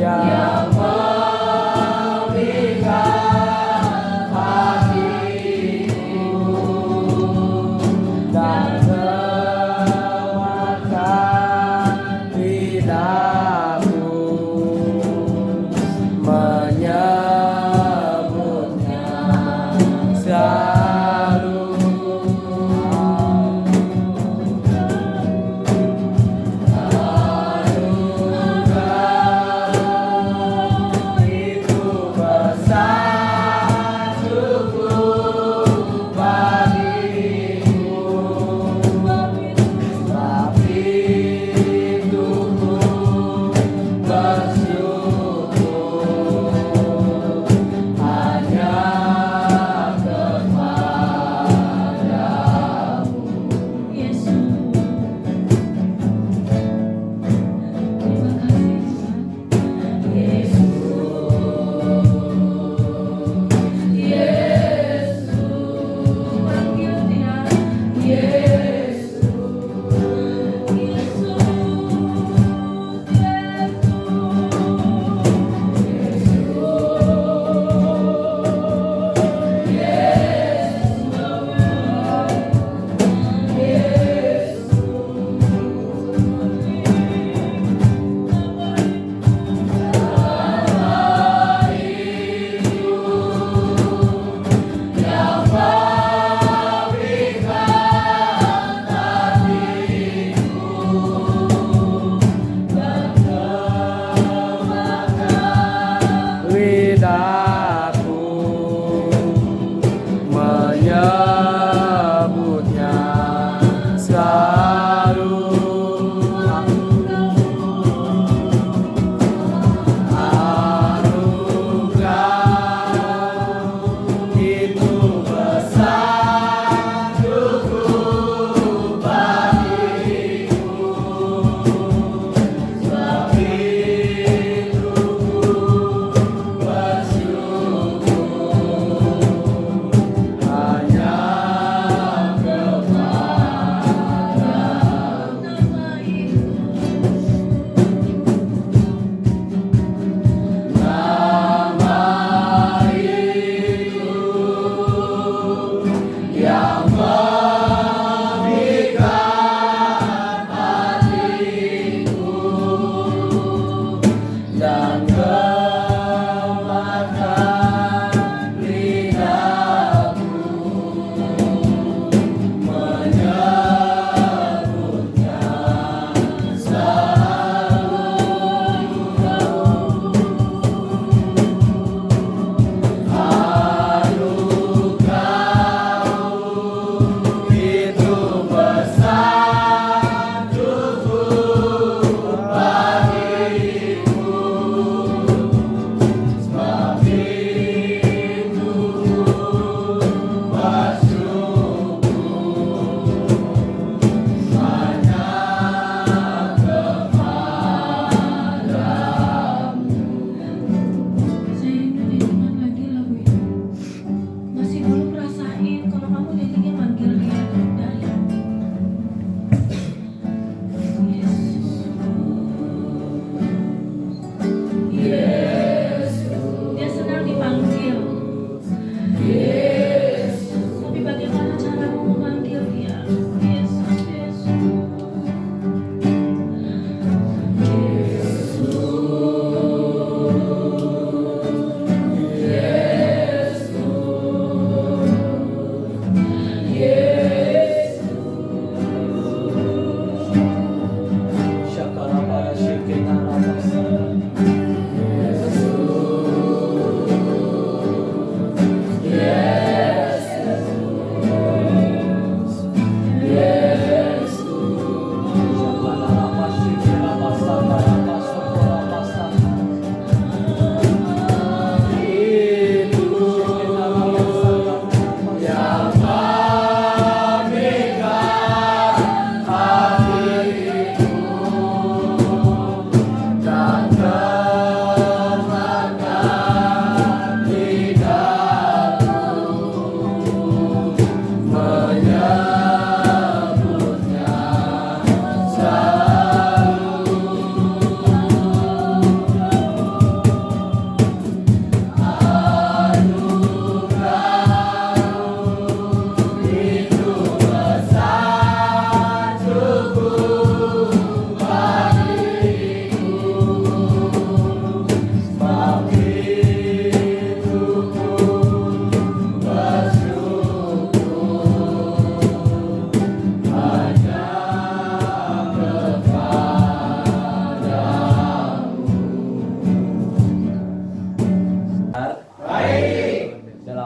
Yang memberikan hati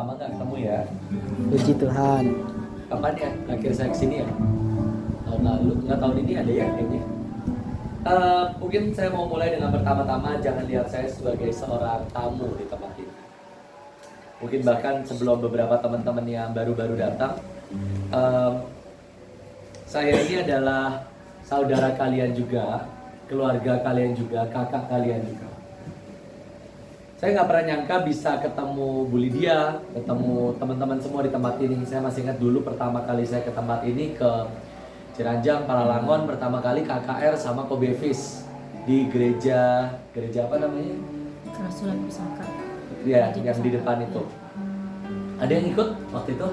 lama nggak ketemu ya. Puji Tuhan. Kapan ya akhir saya kesini ya? Tahun lalu, nggak tahun ini ada ya kayaknya. Mungkin saya mau mulai dengan pertama-tama jangan lihat saya sebagai seorang tamu di tempat ini. Mungkin bahkan sebelum beberapa teman-teman yang baru-baru datang, saya ini adalah saudara kalian juga, keluarga kalian juga, kakak kalian juga. Saya nggak pernah nyangka bisa ketemu Bu Lydia, ketemu teman-teman semua di tempat ini. Saya masih ingat dulu pertama kali saya ke tempat ini ke Ciranjang, Paralangon, pertama kali KKR sama Kobevis di gereja apa namanya? Kerasulan Pusaka. Ya, yang di depan itu. Ada yang ikut waktu itu?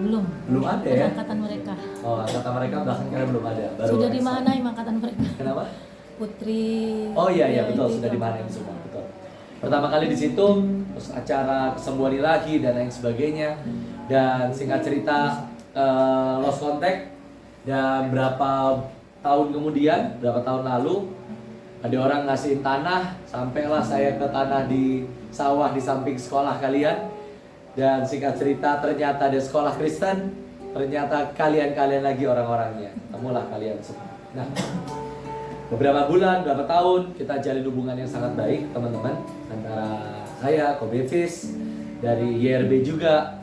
Belum Ada ya? angkatan mereka. Oh, angkatan mereka bahkan kalian belum ada. Sudah dimanain angkatan mereka. Kenapa? Putri. Oh iya betul, itu sudah itu. dimanain semua, betul. Pertama kali di situ, terus acara kesembuhan ilahi dan lain sebagainya. Dan singkat cerita lost contact. Dan berapa tahun kemudian, berapa tahun lalu, ada orang ngasih tanah, sampailah saya ke tanah di sawah di samping sekolah kalian. Dan singkat cerita ternyata ada sekolah Kristen, ternyata kalian lagi orang-orangnya. Temulah kalian semua. Nah, beberapa bulan, beberapa tahun kita jalin hubungan yang sangat baik teman-teman, antara saya, Kobevis, dari YRB juga.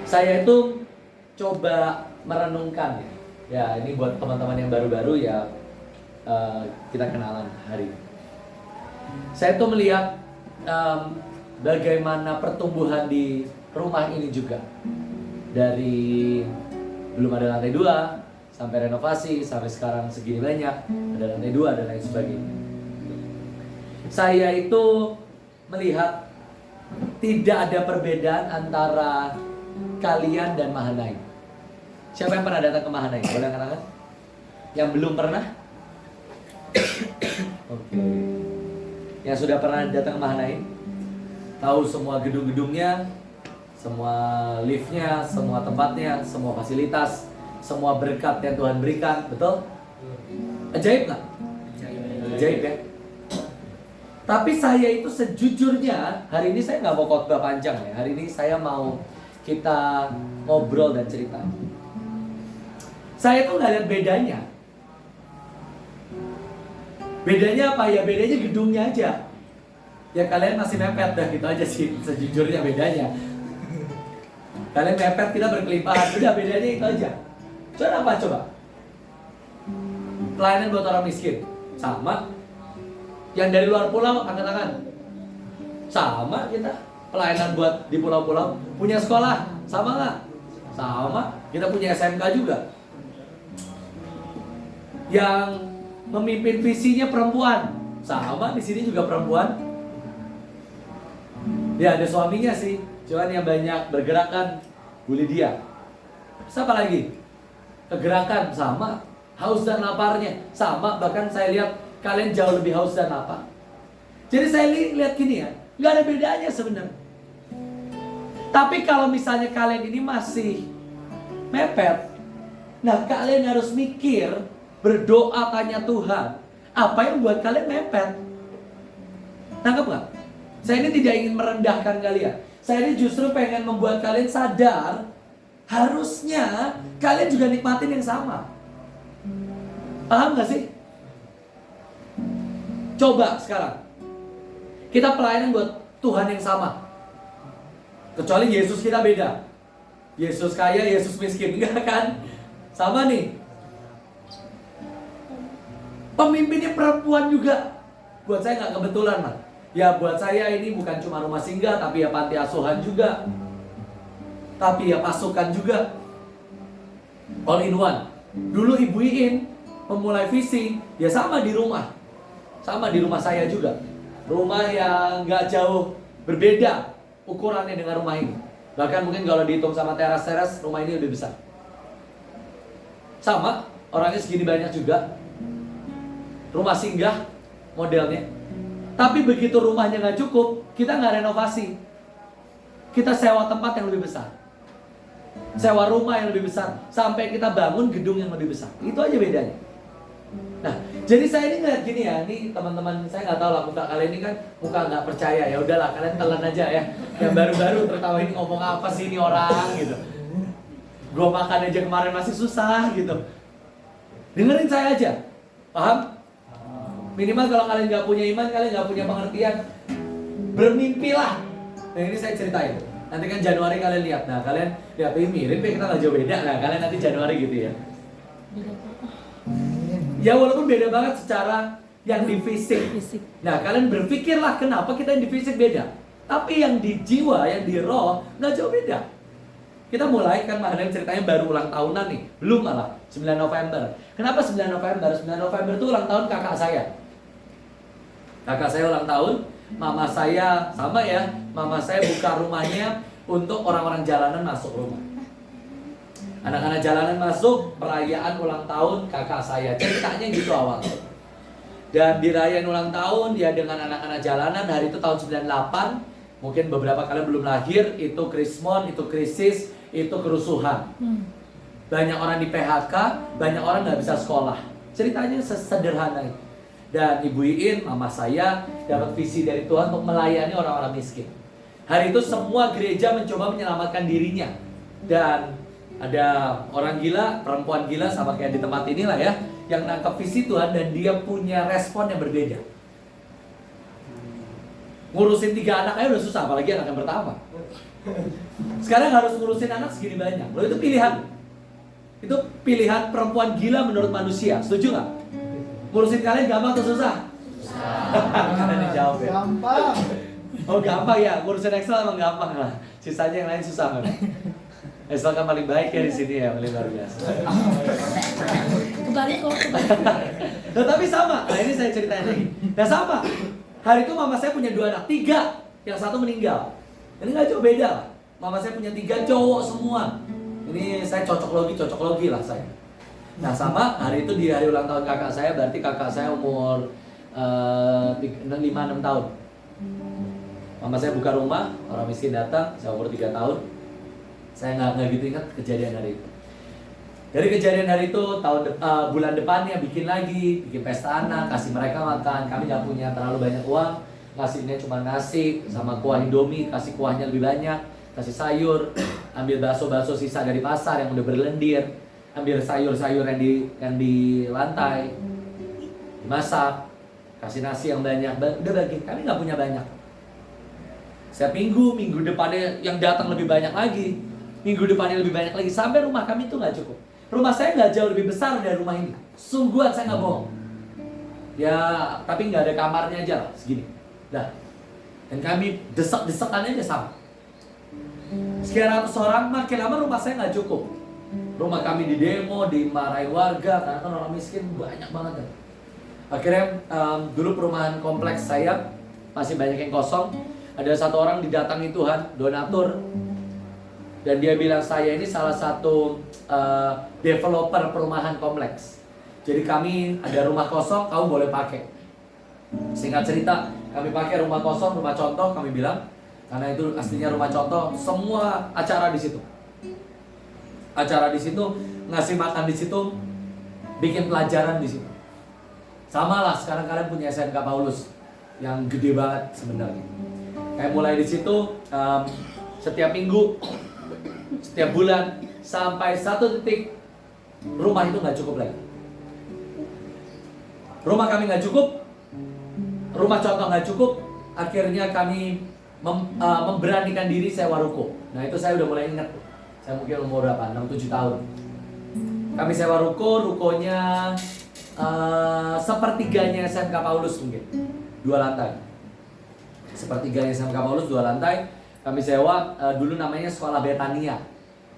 Saya itu coba merenungkan ya ini buat teman-teman yang baru-baru ya, kita kenalan hari ini. Saya tuh melihat bagaimana pertumbuhan di rumah ini juga, dari belum ada lantai 2 sampai renovasi sampai sekarang segini banyak, ada lantai 2 dan lain sebagainya. Saya itu melihat tidak ada perbedaan antara kalian dan Mahanaim. Siapa yang pernah datang ke Mahanaim? Boleh angkat? Yang belum pernah? Oke. Yang sudah pernah datang ke Mahanaim? Tahu semua gedung-gedungnya, semua liftnya, semua tempatnya, semua fasilitas, semua berkat yang Tuhan berikan, betul? Ajaib nggak? Ajaib ya. Tapi saya itu sejujurnya, hari ini saya nggak mau khotbah panjang ya. Hari ini saya mau kita ngobrol dan cerita. Saya tuh nggak lihat bedanya. Bedanya apa ya? Bedanya gedungnya aja. Ya kalian masih mepet dah, gitu aja sih sejujurnya bedanya. Kalian mepet, kita berkelimpahan, udah bedanya itu aja. Coba apa coba? Pelayanan buat orang miskin sama. Yang dari luar pulau angkat tangan. Sama kita. Pelayanan buat di pulau-pulau, punya sekolah sama nggak? Sama. Kita punya SMK juga. Yang memimpin visinya perempuan sama, di sini juga perempuan. Ya ada suaminya sih, cuman yang banyak bergerakan Bu Lydia. Siapa lagi? Kegerakan sama, haus dan laparnya sama. Bahkan saya lihat kalian jauh lebih haus dan lapar. Jadi saya lihat gini ya, nggak ada bedanya sebenarnya. Tapi kalau misalnya kalian ini masih mepet, nah kalian harus mikir, berdoa, tanya Tuhan, apa yang buat kalian mepet? Nangkep nggak? Saya ini tidak ingin merendahkan kalian. Saya ini justru pengen membuat kalian sadar, harusnya kalian juga nikmatin yang sama. Paham nggak sih? Coba sekarang kita pelayanan buat Tuhan yang sama. Kecuali Yesus kita beda. Yesus kaya, Yesus miskin, enggak kan? Sama nih. Pemimpinnya perempuan juga. Buat saya nggak kebetulan lah. Ya buat saya ini bukan cuma rumah singgah, tapi ya panti asuhan juga. Tapi ya pasukan juga. All in one. Dulu Ibu Iin memulai visi, ya sama di rumah. Sama di rumah saya juga. Rumah yang nggak jauh berbeda ukurannya dengan rumah ini. Bahkan mungkin kalau dihitung sama teras-teras, rumah ini lebih besar. Sama, orangnya segini banyak juga. Rumah singgah modelnya. Tapi begitu rumahnya nggak cukup, kita nggak renovasi. Kita sewa tempat yang lebih besar. Sewa rumah yang lebih besar. Sampai kita bangun gedung yang lebih besar. Itu aja bedanya. Nah, jadi saya ini ngeliat gini ya, ini teman-teman saya nggak tahu lah muka kalian ini kan muka nggak percaya, ya udahlah kalian telan aja ya. Yang baru-baru tertawa ini ngomong apa sih ini orang gitu. Gue makan aja kemarin masih susah gitu. Dengerin saya aja, paham? Minimal kalau kalian nggak punya iman, kalian nggak punya pengertian, bermimpilah. Nah ini saya ceritain. Nanti kan Januari kalian lihat, nah kalian lihat ini mirip ya, kita nggak jauh beda. Nah kalian nanti Januari gitu ya. Beda Pak. Ya walaupun beda banget secara yang di fisik. Fisik. Nah kalian berpikirlah kenapa kita yang di fisik beda. Tapi yang di jiwa, yang di roh nggak jauh beda. Kita mulai kan Mahadam ceritanya baru ulang tahunan nih. Belum malah 9 November. Kenapa 9 November? 9 November itu ulang tahun kakak saya. Kakak saya ulang tahun. Mama saya sama ya. Mama saya buka rumahnya untuk orang-orang jalanan masuk rumah. Anak-anak jalanan masuk, perayaan ulang tahun kakak saya. Ceritanya gitu awal. Dan dirayain ulang tahun dia dengan anak-anak jalanan. Hari itu tahun 98. Mungkin beberapa kalian belum lahir. Itu krismon, itu krisis, itu kerusuhan. Banyak orang di PHK, banyak orang nggak bisa sekolah. Ceritanya sesederhana itu. Dan Ibu Iin, mama saya dapat visi dari Tuhan untuk melayani orang-orang miskin. Hari itu semua gereja mencoba menyelamatkan dirinya. Dan ada orang gila, perempuan gila sama kayak di tempat inilah ya, yang nangkep visi Tuhan dan dia punya respon yang berbeda. Ngurusin 3 anak aja udah susah, apalagi anak yang pertama. Sekarang harus ngurusin anak segini banyak. Loh itu pilihan. Itu pilihan perempuan gila menurut manusia. Setuju nggak? Ngurusin kalian gampang atau susah? Karena dijawab ya. Gampang. Oh gampang ya, ngurusin Excel emang gampang lah. Sisanya yang lain susah kan? Excel kan paling baik ya di sini ya, paling luar biasa. Kebalik kok. Nah tapi sama, nah ini saya ceritain lagi. Nah sama, hari itu mama saya punya 2 anak, 3, yang 1 meninggal. Ini nggak jauh beda lah. Mama saya punya 3 cowok semua. Ini saya cocok logi lah saya. Nah sama, hari itu di hari ulang tahun kakak saya, berarti kakak saya umur 5-6 tahun. Mama saya buka rumah, orang miskin datang, saya umur 3 tahun. Saya nggak gitu ingat kejadian hari itu. Dari kejadian hari itu, bulan depannya bikin lagi, bikin pesta anak, kasih mereka makan. Kami nggak punya terlalu banyak uang, ngasihnya cuma nasi sama kuah Indomie, kasih kuahnya lebih banyak, kasih sayur, ambil bakso-bakso sisa dari pasar yang udah berlendir, ambil sayur-sayur yang di lantai, masak, kasih nasi yang banyak, udah bagi. Kami nggak punya banyak. Setiap minggu depannya yang datang lebih banyak lagi, minggu depannya lebih banyak lagi, sampai rumah kami itu nggak cukup. Rumah saya nggak jauh lebih besar dari rumah ini, sungguhan saya nggak bohong. Ya, tapi nggak ada kamarnya aja lah, segini. Dah. Dan kami desak-desakannya aja sama. Sekian ratus orang, makin lama rumah saya nggak cukup. Rumah kami di demo, dimarahi warga, karena kan orang miskin banyak banget kan. Akhirnya dulu perumahan kompleks saya masih banyak yang kosong. Ada satu orang didatangi Tuhan, donatur. Dan dia bilang, saya ini salah satu developer perumahan kompleks. Jadi kami ada rumah kosong, kamu boleh pakai. Singkat cerita, kami pakai rumah kosong, rumah contoh kami bilang. Karena itu aslinya rumah contoh, semua acara di situ. Acara di situ, ngasih makan di situ, bikin pelajaran di situ. Sama lah, sekarang kalian punya SMK Paulus yang gede banget sebenarnya. Kayak mulai di situ, setiap minggu, setiap bulan, sampai satu titik rumah itu nggak cukup lagi. Rumah kami nggak cukup, rumah contoh nggak cukup. Akhirnya kami memberanikan diri sewa ruko. Nah itu saya udah mulai ingat. Saya mungkin umur berapa? 6-7 tahun. Kami sewa rukonya sepertiganya SMK Paulus mungkin, 2 lantai. Sepertiganya SMK Paulus 2 lantai. Kami sewa, dulu namanya Sekolah Betania.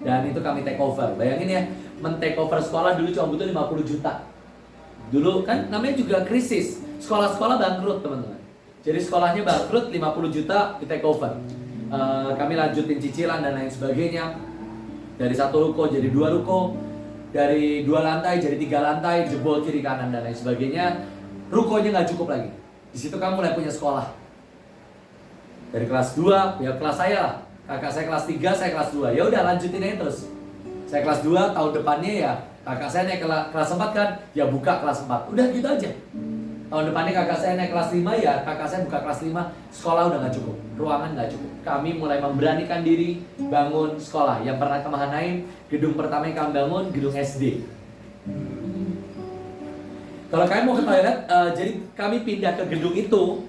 Dan itu kami take over. Bayangin ya, men-take over sekolah dulu cuma butuh 50 juta. Dulu kan namanya juga krisis. Sekolah-sekolah bangkrut teman-teman. Jadi sekolahnya bangkrut, 50 juta di take over. Kami lanjutin cicilan dan lain sebagainya. Dari 1 ruko jadi 2 ruko. Dari 2 lantai jadi 3 lantai, jebol kiri kanan dan lain sebagainya. Rukonya nggak cukup lagi. Di situ kamu mulai punya sekolah. Dari kelas 2, ya kelas saya lah. Kakak saya kelas 3, saya kelas 2. Ya udah lanjutin aja terus. Saya kelas 2, tahun depannya ya kakak saya naik kelas 4 kan, ya buka kelas 4. Udah gitu aja. Tahun depannya kakak saya naik kelas 5, ya kakak saya buka kelas 5. Sekolah udah gak cukup, ruangan gak cukup. Kami mulai memberanikan diri bangun sekolah. Yang pernah ke Mahanaim, gedung pertama yang kami bangun, gedung SD. Kalau kalian mau ke toilet, jadi kami pindah ke gedung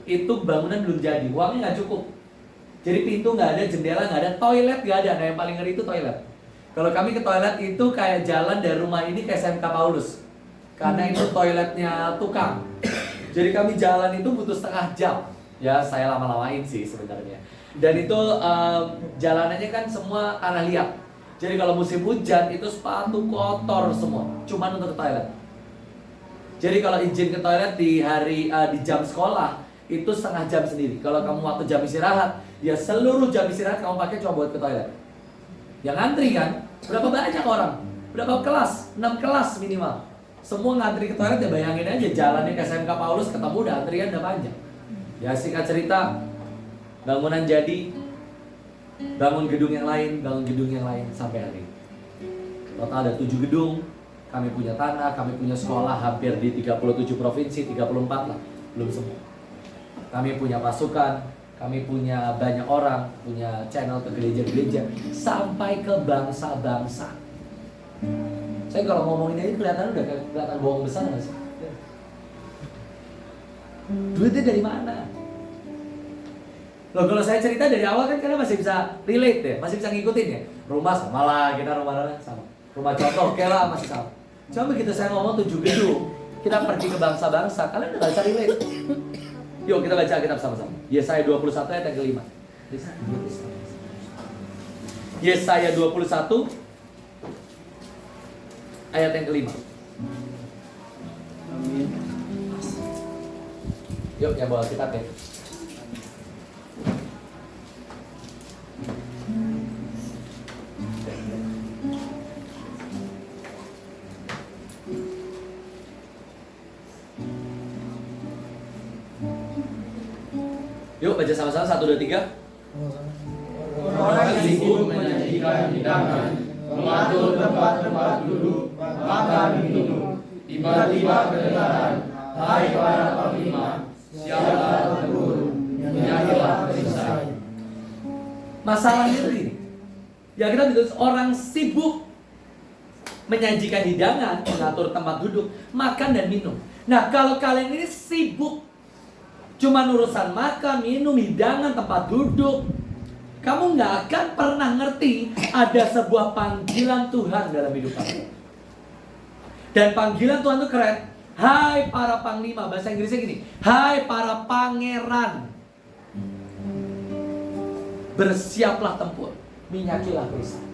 itu bangunan belum jadi, uangnya nggak cukup. Jadi pintu nggak ada, jendela nggak ada, toilet nggak ada. Nah yang paling ngeri itu toilet. Kalau kami ke toilet itu kayak jalan dari rumah ini ke SMK Paulus, karena itu toiletnya tukang. Jadi kami jalan itu butuh setengah jam. Ya saya lama-lamain sih sebenarnya. Dan itu jalanannya kan semua tanah liat. Jadi kalau musim hujan itu sepatu kotor semua, cuman untuk ke toilet. Jadi kalau izin ke toilet di jam sekolah itu setengah jam sendiri. Kalau kamu waktu jam istirahat, ya seluruh jam istirahat kamu pakai cuma buat ke toilet. Yang ngantri kan, berapa banyak orang? Berapa kelas? 6 kelas minimal. Semua ngantri ke toilet, ya bayangin aja jalannya ke SMK Paulus ketemu udah antrian udah panjang. Ya singkat cerita, bangunan jadi, bangun gedung yang lain sampai hari ini. Total ada 7 gedung. Kami punya tanah, kami punya sekolah hampir di 37 provinsi, 34 lah, belum semua. Kami punya pasukan, kami punya banyak orang, punya channel ke gereja-gereja, sampai ke bangsa-bangsa. Saya kalau ngomongin ini kelihatan udah kelihatan bohong besar nggak sih? Duitnya dari mana? Loh kalau saya cerita dari awal kan kalian masih bisa relate ya, masih bisa ngikutin ya. Rumah sama lah, kita rumah sama. Rumah contoh, oke lah masih sama. Cuma begitu saya ngomong 7 gedung, kita pergi ke bangsa-bangsa, kalian udah gak bisa relate. Yuk kita baca Alkitab sama-sama. Yesaya 21 ayat yang ke-5. Yesaya 21 ayat yang ke-5. Yuk yang bawa Alkitab ya. Yuk baca sama-sama 1, 2, 3. Orang sibuk menyajikan hidangan, mengatur tempat-tempat duduk, makan minum. Tiba-tiba kedengaran, hai para panglima, siapa turun, menyanyilah perisai. Masalahnya itu ini. Ya kita ditulis orang sibuk menyajikan hidangan, mengatur tempat duduk, makan dan minum. Nah kalau kalian ini sibuk cuma urusan makan, minum, hidangan, tempat duduk, kamu nggak akan pernah ngerti ada sebuah panggilan Tuhan dalam hidup kamu. Dan panggilan Tuhan itu keren. Hai para panglima, bahasa Inggrisnya gini, hai para pangeran, bersiaplah tempur, minyakilah perisai.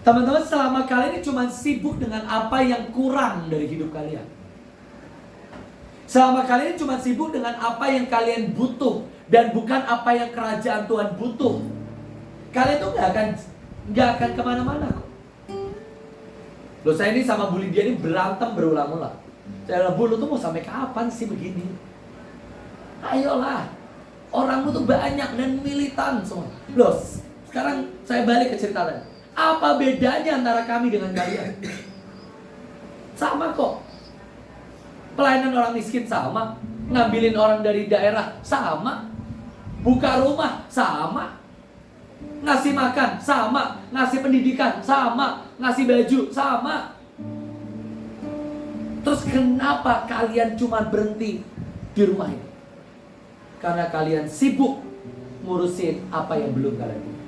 Teman-teman, selama kalian ini cuma sibuk dengan apa yang kurang dari hidup kalian, selama kalian cuma sibuk dengan apa yang kalian butuh dan bukan apa yang kerajaan Tuhan butuh, kalian tuh nggak akan kemana-mana kok. Loh saya ini sama Bu Lydia ini berantem berulang-ulang. Saya bilang, Bu lu tuh mau sampai kapan sih begini? Ayolah, orangmu tuh banyak dan militan semua. Loh sekarang saya balik ke cerita tadi. Apa bedanya antara kami dengan kalian? Sama kok. Pelayanan orang miskin sama, ngambilin orang dari daerah sama, buka rumah sama, ngasih makan sama, ngasih pendidikan sama, ngasih baju sama. Terus kenapa kalian cuma berhenti di rumah ini? Karena kalian sibuk ngurusin apa yang belum kalian punya.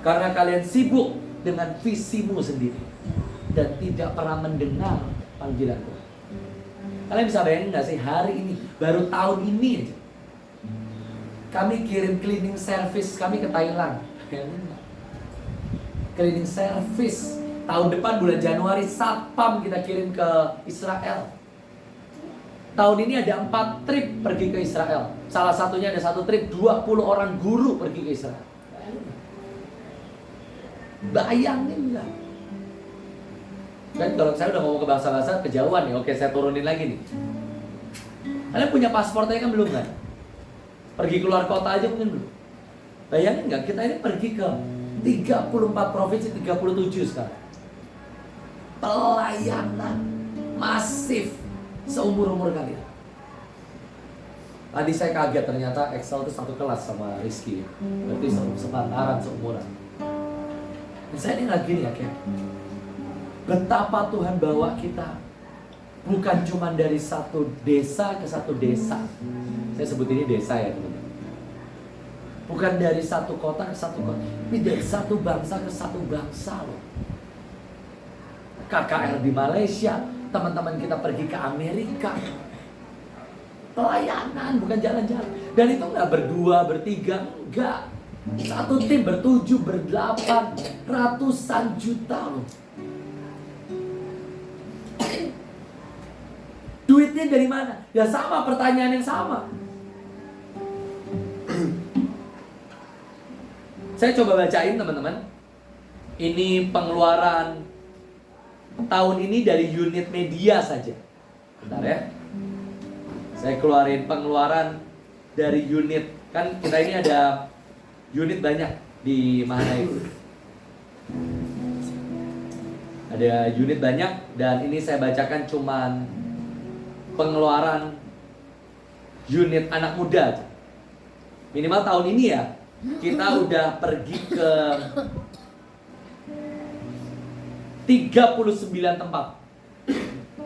Karena kalian sibuk dengan visimu sendiri dan tidak pernah mendengar panggilan Tuhan. Kalian bisa bayangin gak sih hari ini, baru tahun ini aja, kami kirim cleaning service kami ke Thailand. Cleaning service. Tahun depan bulan Januari satpam kita kirim ke Israel. Tahun ini ada 4 trip pergi ke Israel. Salah satunya ada 1 trip 20 orang guru pergi ke Israel. Bayangin gak? Dan kalau saya udah ngomong ke bangsa-bangsa kejauhan nih, oke saya turunin lagi nih. Kalian punya pasportnya kan belum kan? Pergi keluar kota aja mungkin belum. Bayangin nggak kita ini pergi ke 34 provinsi, 37 sekarang. Pelayanan masif seumur-umur kalian. Tadi saya kaget ternyata Excel itu satu kelas sama Rizky. Berarti sepantaran, seumuran. Dan saya ini lagi nih ya, Ken. Betapa Tuhan bawa kita. Bukan cuma dari satu desa ke satu desa. Saya sebut ini desa ya teman-teman. Bukan dari satu kota ke satu kota, tapi dari satu bangsa ke satu bangsa loh. KKR di Malaysia, teman-teman kita pergi ke Amerika. Pelayanan, bukan jalan-jalan. Dan itu nggak berdua, bertiga, enggak. Satu tim bertujuh, berdelapan, ratusan juta loh. Duitnya dari mana? Ya sama, pertanyaan yang sama. Saya coba bacain teman-teman. Ini pengeluaran tahun ini dari unit media saja. Bentar ya. Saya keluarin pengeluaran dari unit. Kan kita ini ada unit banyak di Mahana itu. Ada unit banyak dan ini saya bacakan cuman pengeluaran unit anak muda aja. Minimal tahun ini ya. Kita udah pergi ke 39 tempat.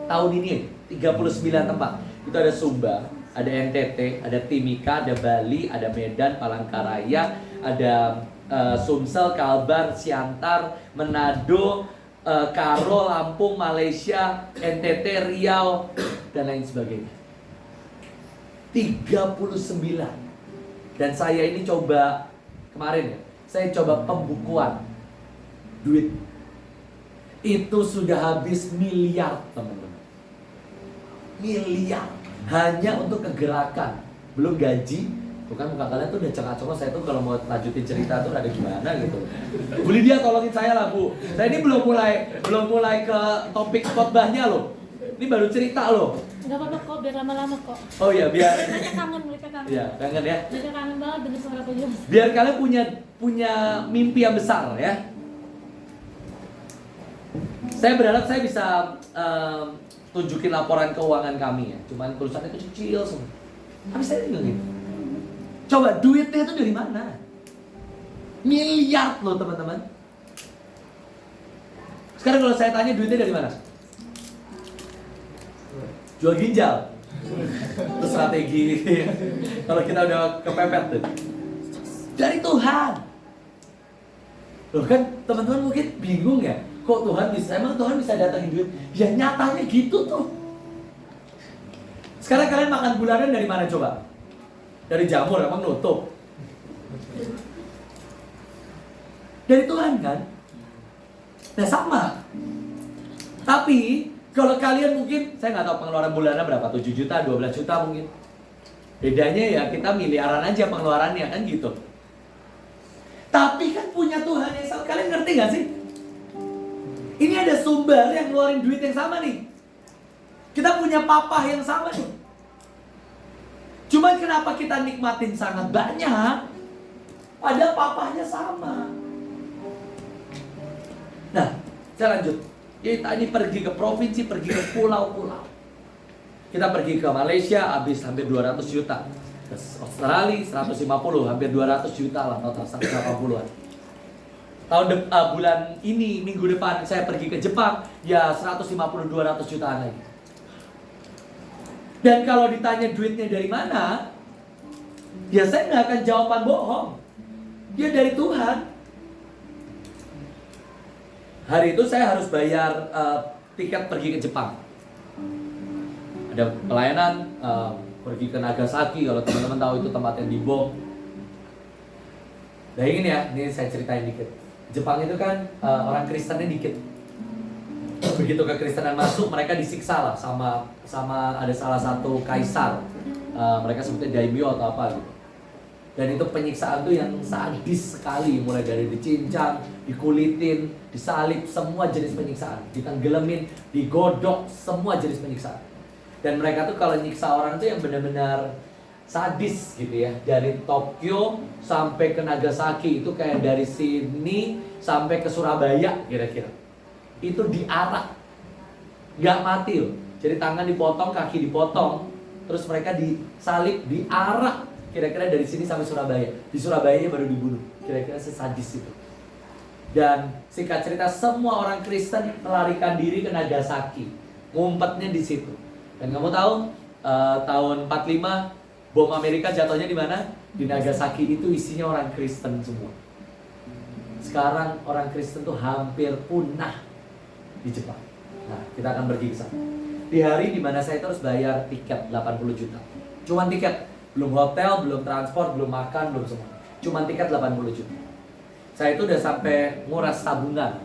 Tahun ini 39 tempat. Itu ada Sumba, ada NTT, ada Timika, ada Bali, ada Medan, Palangkaraya, ada Sumsel, Kalbar, Siantar, Manado, Karo, Lampung, Malaysia, NTT, Riau, dan lain sebagainya. 39. Dan saya ini coba kemarin ya, saya coba pembukuan duit. Itu sudah habis miliar teman-teman. Miliar hanya untuk kegerakan, belum gaji. Bukan muka kalian tuh udah cengak-cengok. Saya tuh kalau mau lanjutin cerita tuh ada gimana gitu. Bu Lydia tolongin saya lah Bu. Saya ini belum mulai ke topik khotbahnya loh. Ini baru cerita loh. Gak apa-apa kok, biar lama-lama kok. Oh iya, biar Mereka kangen. Iya, kangen ya. Mereka kangen banget dengan suara Pak Yus. Biar kalian punya mimpi yang besar ya. Saya berharap saya bisa tunjukin laporan keuangan kami ya. Cuman tulisannya kecil semua. Tapi saya tinggal gitu. Coba duitnya itu dari mana? Miliar loh teman-teman. Sekarang kalau saya tanya duitnya dari mana? Jual ginjal. Itu strategi. Kalau kita udah kepepet tuh. Dari Tuhan. Loh kan teman-teman mungkin bingung ya. Kok Tuhan bisa? Emang Tuhan bisa datangin duit? Ya nyatanya gitu tuh. Sekarang kalian makan bulanan dari mana coba? Dari jamur, emang nutup? Dari Tuhan kan? Nah sama. Tapi kalau kalian mungkin, saya nggak tahu pengeluaran bulanan berapa, 7 juta, 12 juta mungkin. Bedanya ya kita miliaran aja pengeluarannya kan gitu. Tapi kan punya Tuhan yang sama. Kalian ngerti gak sih? Ini ada sumber yang ngeluarin duit yang sama nih. Kita punya papa yang sama nih. Cuman kenapa kita nikmatin sangat banyak, padahal papahnya sama. Nah, saya lanjut. Kita ini pergi ke provinsi, pergi ke pulau-pulau. Kita pergi ke Malaysia, habis hampir 200 juta. Ke Australia 150, hampir 200 juta lah total, 180-an. Bulan ini, minggu depan saya pergi ke Jepang, ya 150-200 jutaan lagi. Dan kalau ditanya duitnya dari mana, ya saya nggak akan jawaban bohong. Dia dari Tuhan. Hari itu saya harus bayar tiket pergi ke Jepang. Ada pelayanan pergi ke Nagasaki, kalau teman-teman tahu itu tempat yang dibom. Nah ini saya ceritain dikit. Jepang itu kan orang Kristennya dikit. Begitu kekristenan masuk, mereka disiksa lah sama ada salah satu kaisar. Mereka sebutnya daimyo atau apa gitu. Dan itu penyiksaan tuh yang sadis sekali, mulai dari dicincang, dikulitin, disalib, semua jenis penyiksaan, ditenggelamin, digodok, semua jenis penyiksaan. Dan mereka tuh kalau nyiksa orang tuh yang benar-benar sadis gitu ya. Dari Tokyo sampai ke Nagasaki itu kayak dari sini sampai ke Surabaya kira-kira. Itu diarak, nggak mati loh. Jadi tangan dipotong, kaki dipotong, terus mereka disalib, diarak kira-kira dari sini sampai Surabaya. Di Surabaya baru dibunuh. Kira-kira sesadis itu. Dan singkat cerita semua orang Kristen melarikan diri ke Nagasaki, ngumpetnya di situ. Dan kamu tahu tahun 45 bom Amerika jatuhnya di mana? Di Nagasaki. Itu isinya orang Kristen semua. Sekarang orang Kristen tuh hampir punah di Jepang. Nah, kita akan pergi ke sana. Di hari dimana saya terus bayar tiket 80 juta. Cuman tiket, belum hotel, belum transport, belum makan, belum semua. Cuman tiket 80 juta. Saya itu udah sampai nguras tabungan.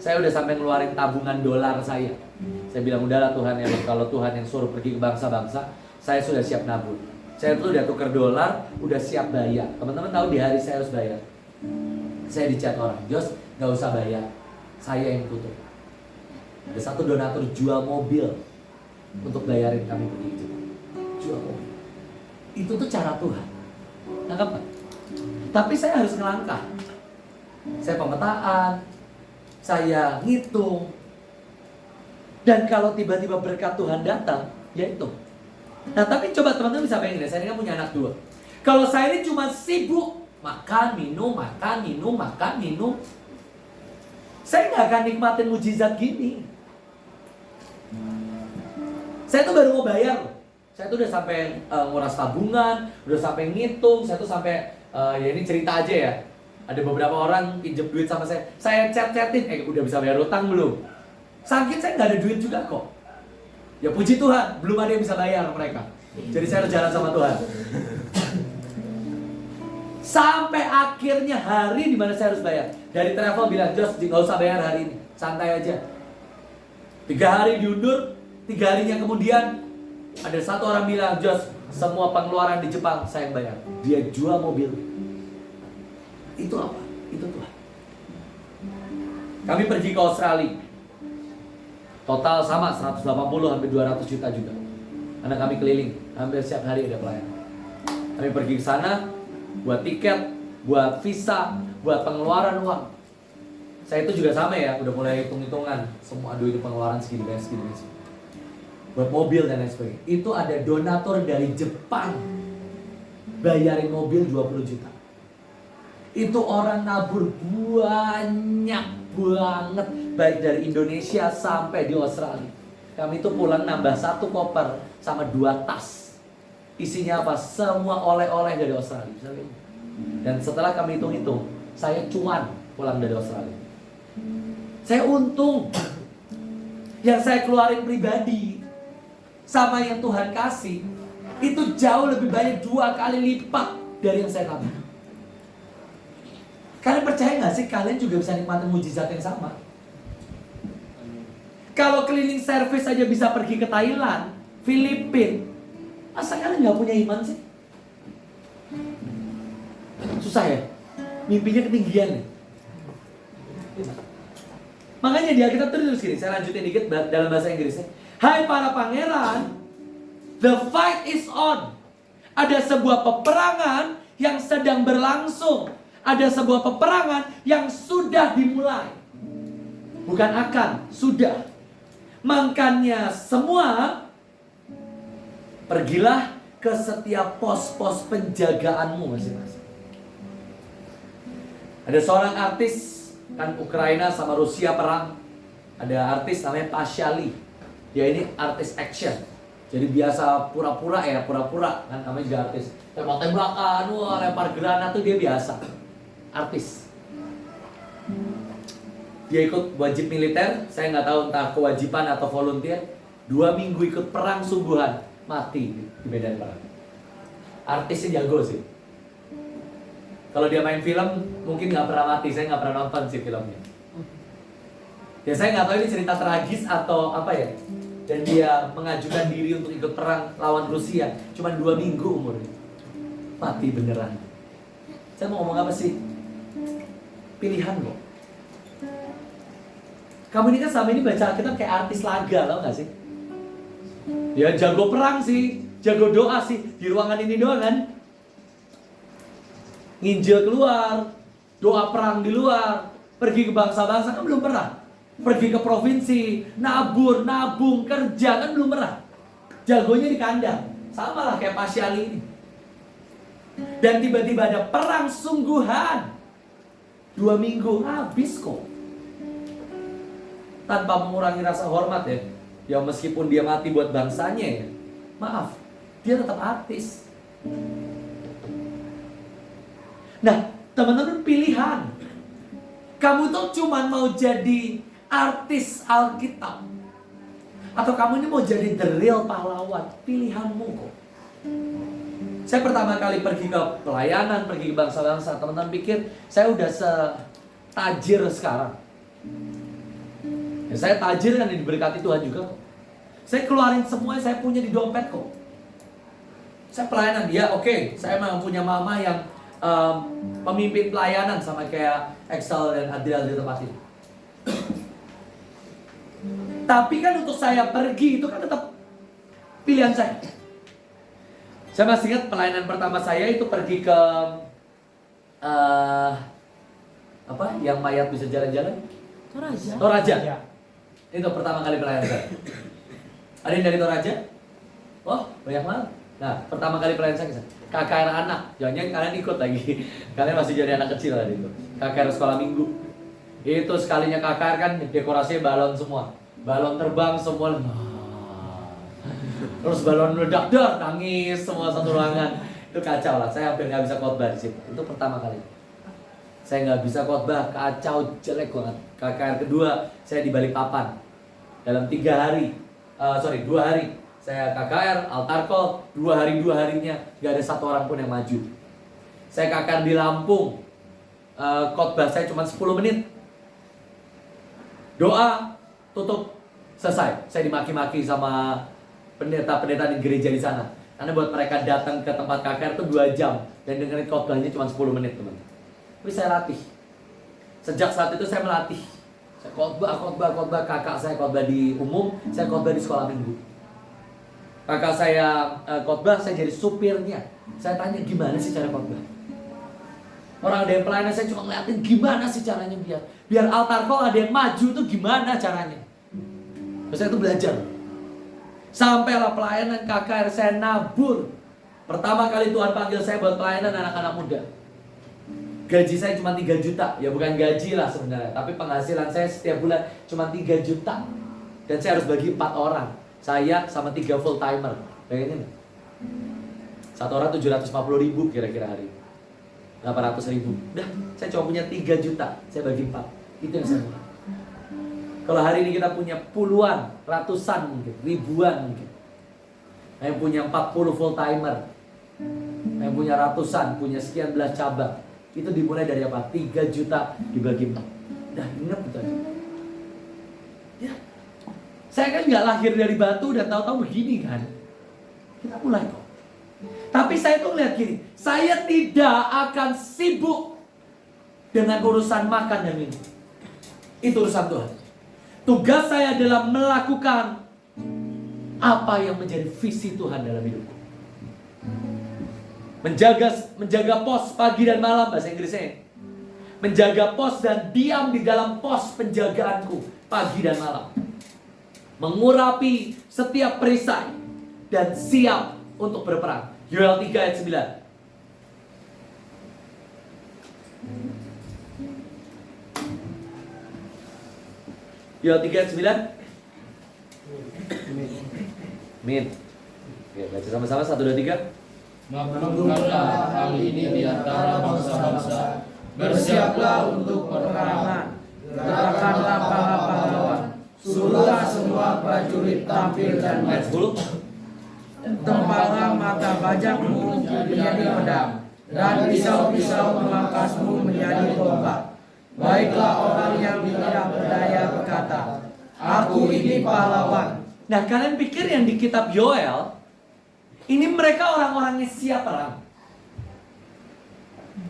Saya udah sampai ngeluarin tabungan dolar saya. Saya bilang, udahlah Tuhan ya, kalau Tuhan yang suruh pergi ke bangsa-bangsa, saya sudah siap nabung. Saya tuh udah tuker dolar, udah siap bayar. Teman-teman tahu di hari saya harus bayar. Saya dicat orang, Jos, gak usah bayar. Saya yang tutup. Ada satu donatur jual mobil untuk bayarin kami pergi ke Jepang. Jual mobil. Itu tuh cara Tuhan. Nangkap gak? Tapi saya harus ngelangkah. Saya pemetaan, saya ngitung. Dan kalau tiba-tiba berkat Tuhan datang, ya itu. Nah tapi coba teman-teman bisa bayangin, saya ini kan punya anak 2. Kalau saya ini cuma sibuk makan, minum, makan, minum, makan, minum, saya nggak akan nikmatin mujizat gini. Saya tuh baru mau bayar loh. Saya tuh udah sampai nguras tabungan, udah sampai ngitung, saya tuh sampai ya ini cerita aja ya. Ada beberapa orang pinjam duit sama saya chat-chatin, udah bisa bayar utang belum? Sakit saya nggak ada duit juga kok. Ya puji Tuhan, belum ada yang bisa bayar mereka. Jadi saya harus jalan sama Tuhan. Sampai akhirnya hari di mana saya harus bayar. Dari travel bilang, Jos, nggak usah bayar hari ini, santai aja. 3 hari diundur, 3 harinya kemudian ada satu orang bilang, Jos, semua pengeluaran di Jepang saya yang bayar. Dia jual mobil. Itu apa? Itu Tuhan. Kami pergi ke Australia. Total sama 180 sampai 200 juta juga. Karena kami keliling, hampir setiap hari ada pelayan. Kami pergi ke sana buat tiket, buat visa, buat pengeluaran uang. Saya itu juga sama ya, udah mulai hitung-hitungan semua duit pengeluaran segini. Buat mobil dan lain sebagainya. Itu ada donatur dari Jepang bayarin mobil 20 juta. Itu orang nabur banyak banget, baik dari Indonesia sampai di Australia. Kami itu pulang nambah 1 koper sama 2 tas. Isinya apa? Semua oleh-oleh dari Australia. Dan setelah kami hitung-hitung, saya cuan pulang dari Australia. Saya untung. Yang saya keluarin pribadi sama yang Tuhan kasih itu jauh lebih banyak, 2 kali lipat dari yang saya tabung. Kalian percaya gak sih kalian juga bisa nikmatin mujizat yang sama? Kalau cleaning service aja bisa pergi ke Thailand, Filipina, masa kalian gak punya iman sih? Susah ya? Mimpinya ketinggian ya? Makanya di Alkitab terus gini, saya lanjutin dikit dalam bahasa Inggrisnya. Hai para pangeran, the fight is on. Ada sebuah peperangan yang sedang berlangsung. Ada sebuah peperangan yang sudah dimulai. Bukan akan, sudah. Makanya semua pergilah ke setiap pos-pos penjagaanmu masing-masing. Ada seorang artis, kan Ukraina sama Rusia perang. Ada artis namanya Pasyali. Dia ini artis action. Jadi biasa pura-pura kan namanya juga artis. Tembak-tembakan, wah lempar granat tuh dia biasa. Artis. Dia ikut wajib militer, saya nggak tahu entah kewajiban atau volunteer. 2 minggu ikut perang sungguhan, mati di medan perang. Artisnya jago sih. Kalau dia main film, mungkin nggak pernah mati. Saya nggak pernah nonton sih filmnya. Ya saya nggak tahu ini cerita tragis atau apa ya. Dan dia mengajukan diri untuk ikut perang lawan Rusia. Cuma 2 minggu umurnya, mati beneran. Saya mau ngomong apa sih? Pilihan loh. Kamu ini kan selama ini baca Alkitab kayak artis laga, tau gak sih? Ya jago perang sih, jago doa sih di ruangan ini doang kan? Nginjil keluar, doa perang di luar, pergi ke bangsa-bangsa kan belum pernah. Pergi ke provinsi, nabur, nabung, kerja kan belum pernah. Jagonya di kandang, sama lah kayak Pak Syali ini. Dan tiba-tiba ada perang sungguhan. 2 minggu habis kok. Tanpa mengurangi rasa hormat ya. Ya meskipun dia mati buat bangsanya ya. Maaf, dia tetap artis. Nah, teman-teman pilihan. Kamu tuh cuman mau jadi artis Alkitab, atau kamu ini mau jadi the real pahlawan? Pilihanmu kok. Saya pertama kali pergi ke pelayanan, pergi ke bangsa-bangsa, teman-teman pikir saya udah setajir sekarang. Ya, saya tajir kan, diberkati Tuhan juga kok. Saya keluarin semua yang saya punya di dompet kok. Saya pelayanan dia, oke. Saya memang punya mama yang pemimpin pelayanan sama kayak Excel dan Adriel di tempat ini. Tapi kan untuk saya pergi itu kan tetap pilihan saya. Saya masih ingat pelayanan pertama saya itu pergi ke apa? Yang mayat bisa jalan-jalan? Toraja. Toraja. Itu pertama kali pelayanan saya. Ada yang dari Toraja? Oh, banyak banget. Nah, pertama kali pelayanan saya KKR anak. Jangan-jangan kalian ikut lagi. Kalian masih jadi anak kecil tadi itu. KKR sekolah minggu. Itu sekalinya KKR kan dekorasinya balon semua. Balon terbang semua. Terus balon meledak, nangis semua satu ruangan. Itu kacau lah. Saya hampir nggak bisa khotbah di situ. Itu pertama kali. Saya nggak bisa khotbah, kacau, jelek banget. KKR kedua, saya di Balikpapan. Dalam 2 hari. Saya KKR, altar call, 2 harinya nggak ada satu orang pun yang maju. Saya KKR di Lampung. Khotbah saya cuma 10 menit. Doa, tutup, selesai. Saya dimaki-maki sama pendeta-pendeta di gereja di sana. Karena buat mereka datang ke tempat KKR itu 2 jam dan dengerin khotbahnya cuma 10 menit, teman. Tapi saya latih. Sejak saat itu saya melatih. Saya khotbah. Kakak saya khotbah di umum, saya khotbah di sekolah minggu. Kakak saya khotbah, saya jadi supirnya. Saya tanya gimana sih cara khotbah. Orang ada yang pelayanan, saya cuma ngeliatin gimana sih caranya biar altar call ada yang maju itu gimana caranya. Terus saya itu belajar. Sampailah pelayanan KKR saya nabur. Pertama kali Tuhan panggil saya buat pelayanan anak-anak muda. Gaji saya cuma 3 juta. Ya bukan gaji lah sebenarnya, tapi penghasilan saya setiap bulan cuma 3 juta. Dan saya harus bagi 4 orang. Saya sama 3 full timer. Bayangin. Satu orang 750.000 kira-kira hari. 800.000. Udah, saya cuma punya 3 juta. Saya bagi 4. Itu yang saya mulai. Kalau hari ini kita punya puluhan, ratusan mungkin, ribuan mungkin. Yang punya 40 full timer. Yang punya ratusan, punya sekian belas cabang. Itu dimulai dari apa? 3 juta dibagi 4. Dah, ingat itu aja. Ya. Saya kan nggak lahir dari batu dan tahu-tahu begini kan. Kita mulai kok. Tapi saya tuh ngeliat gini, saya tidak akan sibuk dengan urusan makan dan minum. Itu urusan Tuhan. Tugas saya adalah melakukan apa yang menjadi visi Tuhan dalam hidupku. Menjaga pos pagi dan malam, bahasa Inggrisnya. Menjaga pos dan diam di dalam pos penjagaanku pagi dan malam. Mengurapi setiap perisai dan siap untuk berperang. Yoel 3 ayat 9. Yoel 3 ayat 9. Amin. Oke, baca sama-sama 1, 2, 3. Lakukanlah hal ini di antara bangsa-bangsa. Bersiaplah untuk peperangan. Gerakanlah para pahlawan. Suruhlah semua prajurit tampil dan Ayat 10. Tempalah mata bajakmu menjadi pedang, dan pisau-pisau memangkasmu menjadi tombak. Baiklah orang yang tidak berdaya berkata, aku ini pahlawan. Nah, kalian pikir yang di kitab Yoel ini mereka orang-orangnya siapa, Ram?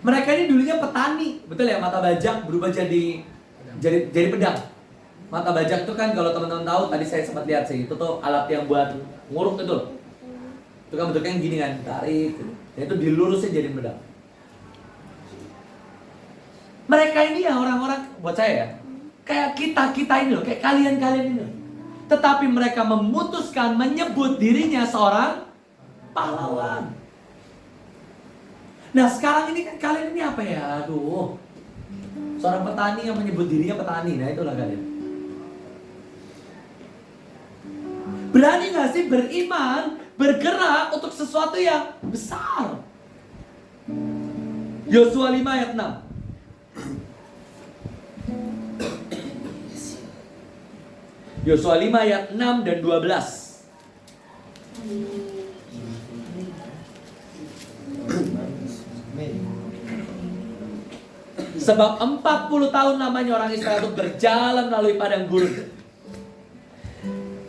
Mereka ini dulunya petani, betul ya? Mata bajak berubah jadi pedang. Mata bajak itu kan kalau teman-teman tahu, tadi saya sempat lihat sih, itu tuh alat yang buat nguruk itu loh. Itu Itu kan bentuknya yang gini kan, tarik. Dan itu dilurusin jadi pedang. Mereka ini ya orang-orang, buat saya ya, kayak kita ini loh, kayak kalian-kalian ini loh. Tetapi mereka memutuskan menyebut dirinya seorang pahlawan. Nah sekarang ini kan kalian ini apa ya? Aduh, seorang petani yang menyebut dirinya petani. Nah itulah kalian. Berani gak sih beriman, bergerak untuk sesuatu yang besar? Yosua 5 ayat 6. Yosua 5 ayat 6 dan 12. Sebab 40 tahun lamanya orang Israel itu berjalan melalui padang gurun.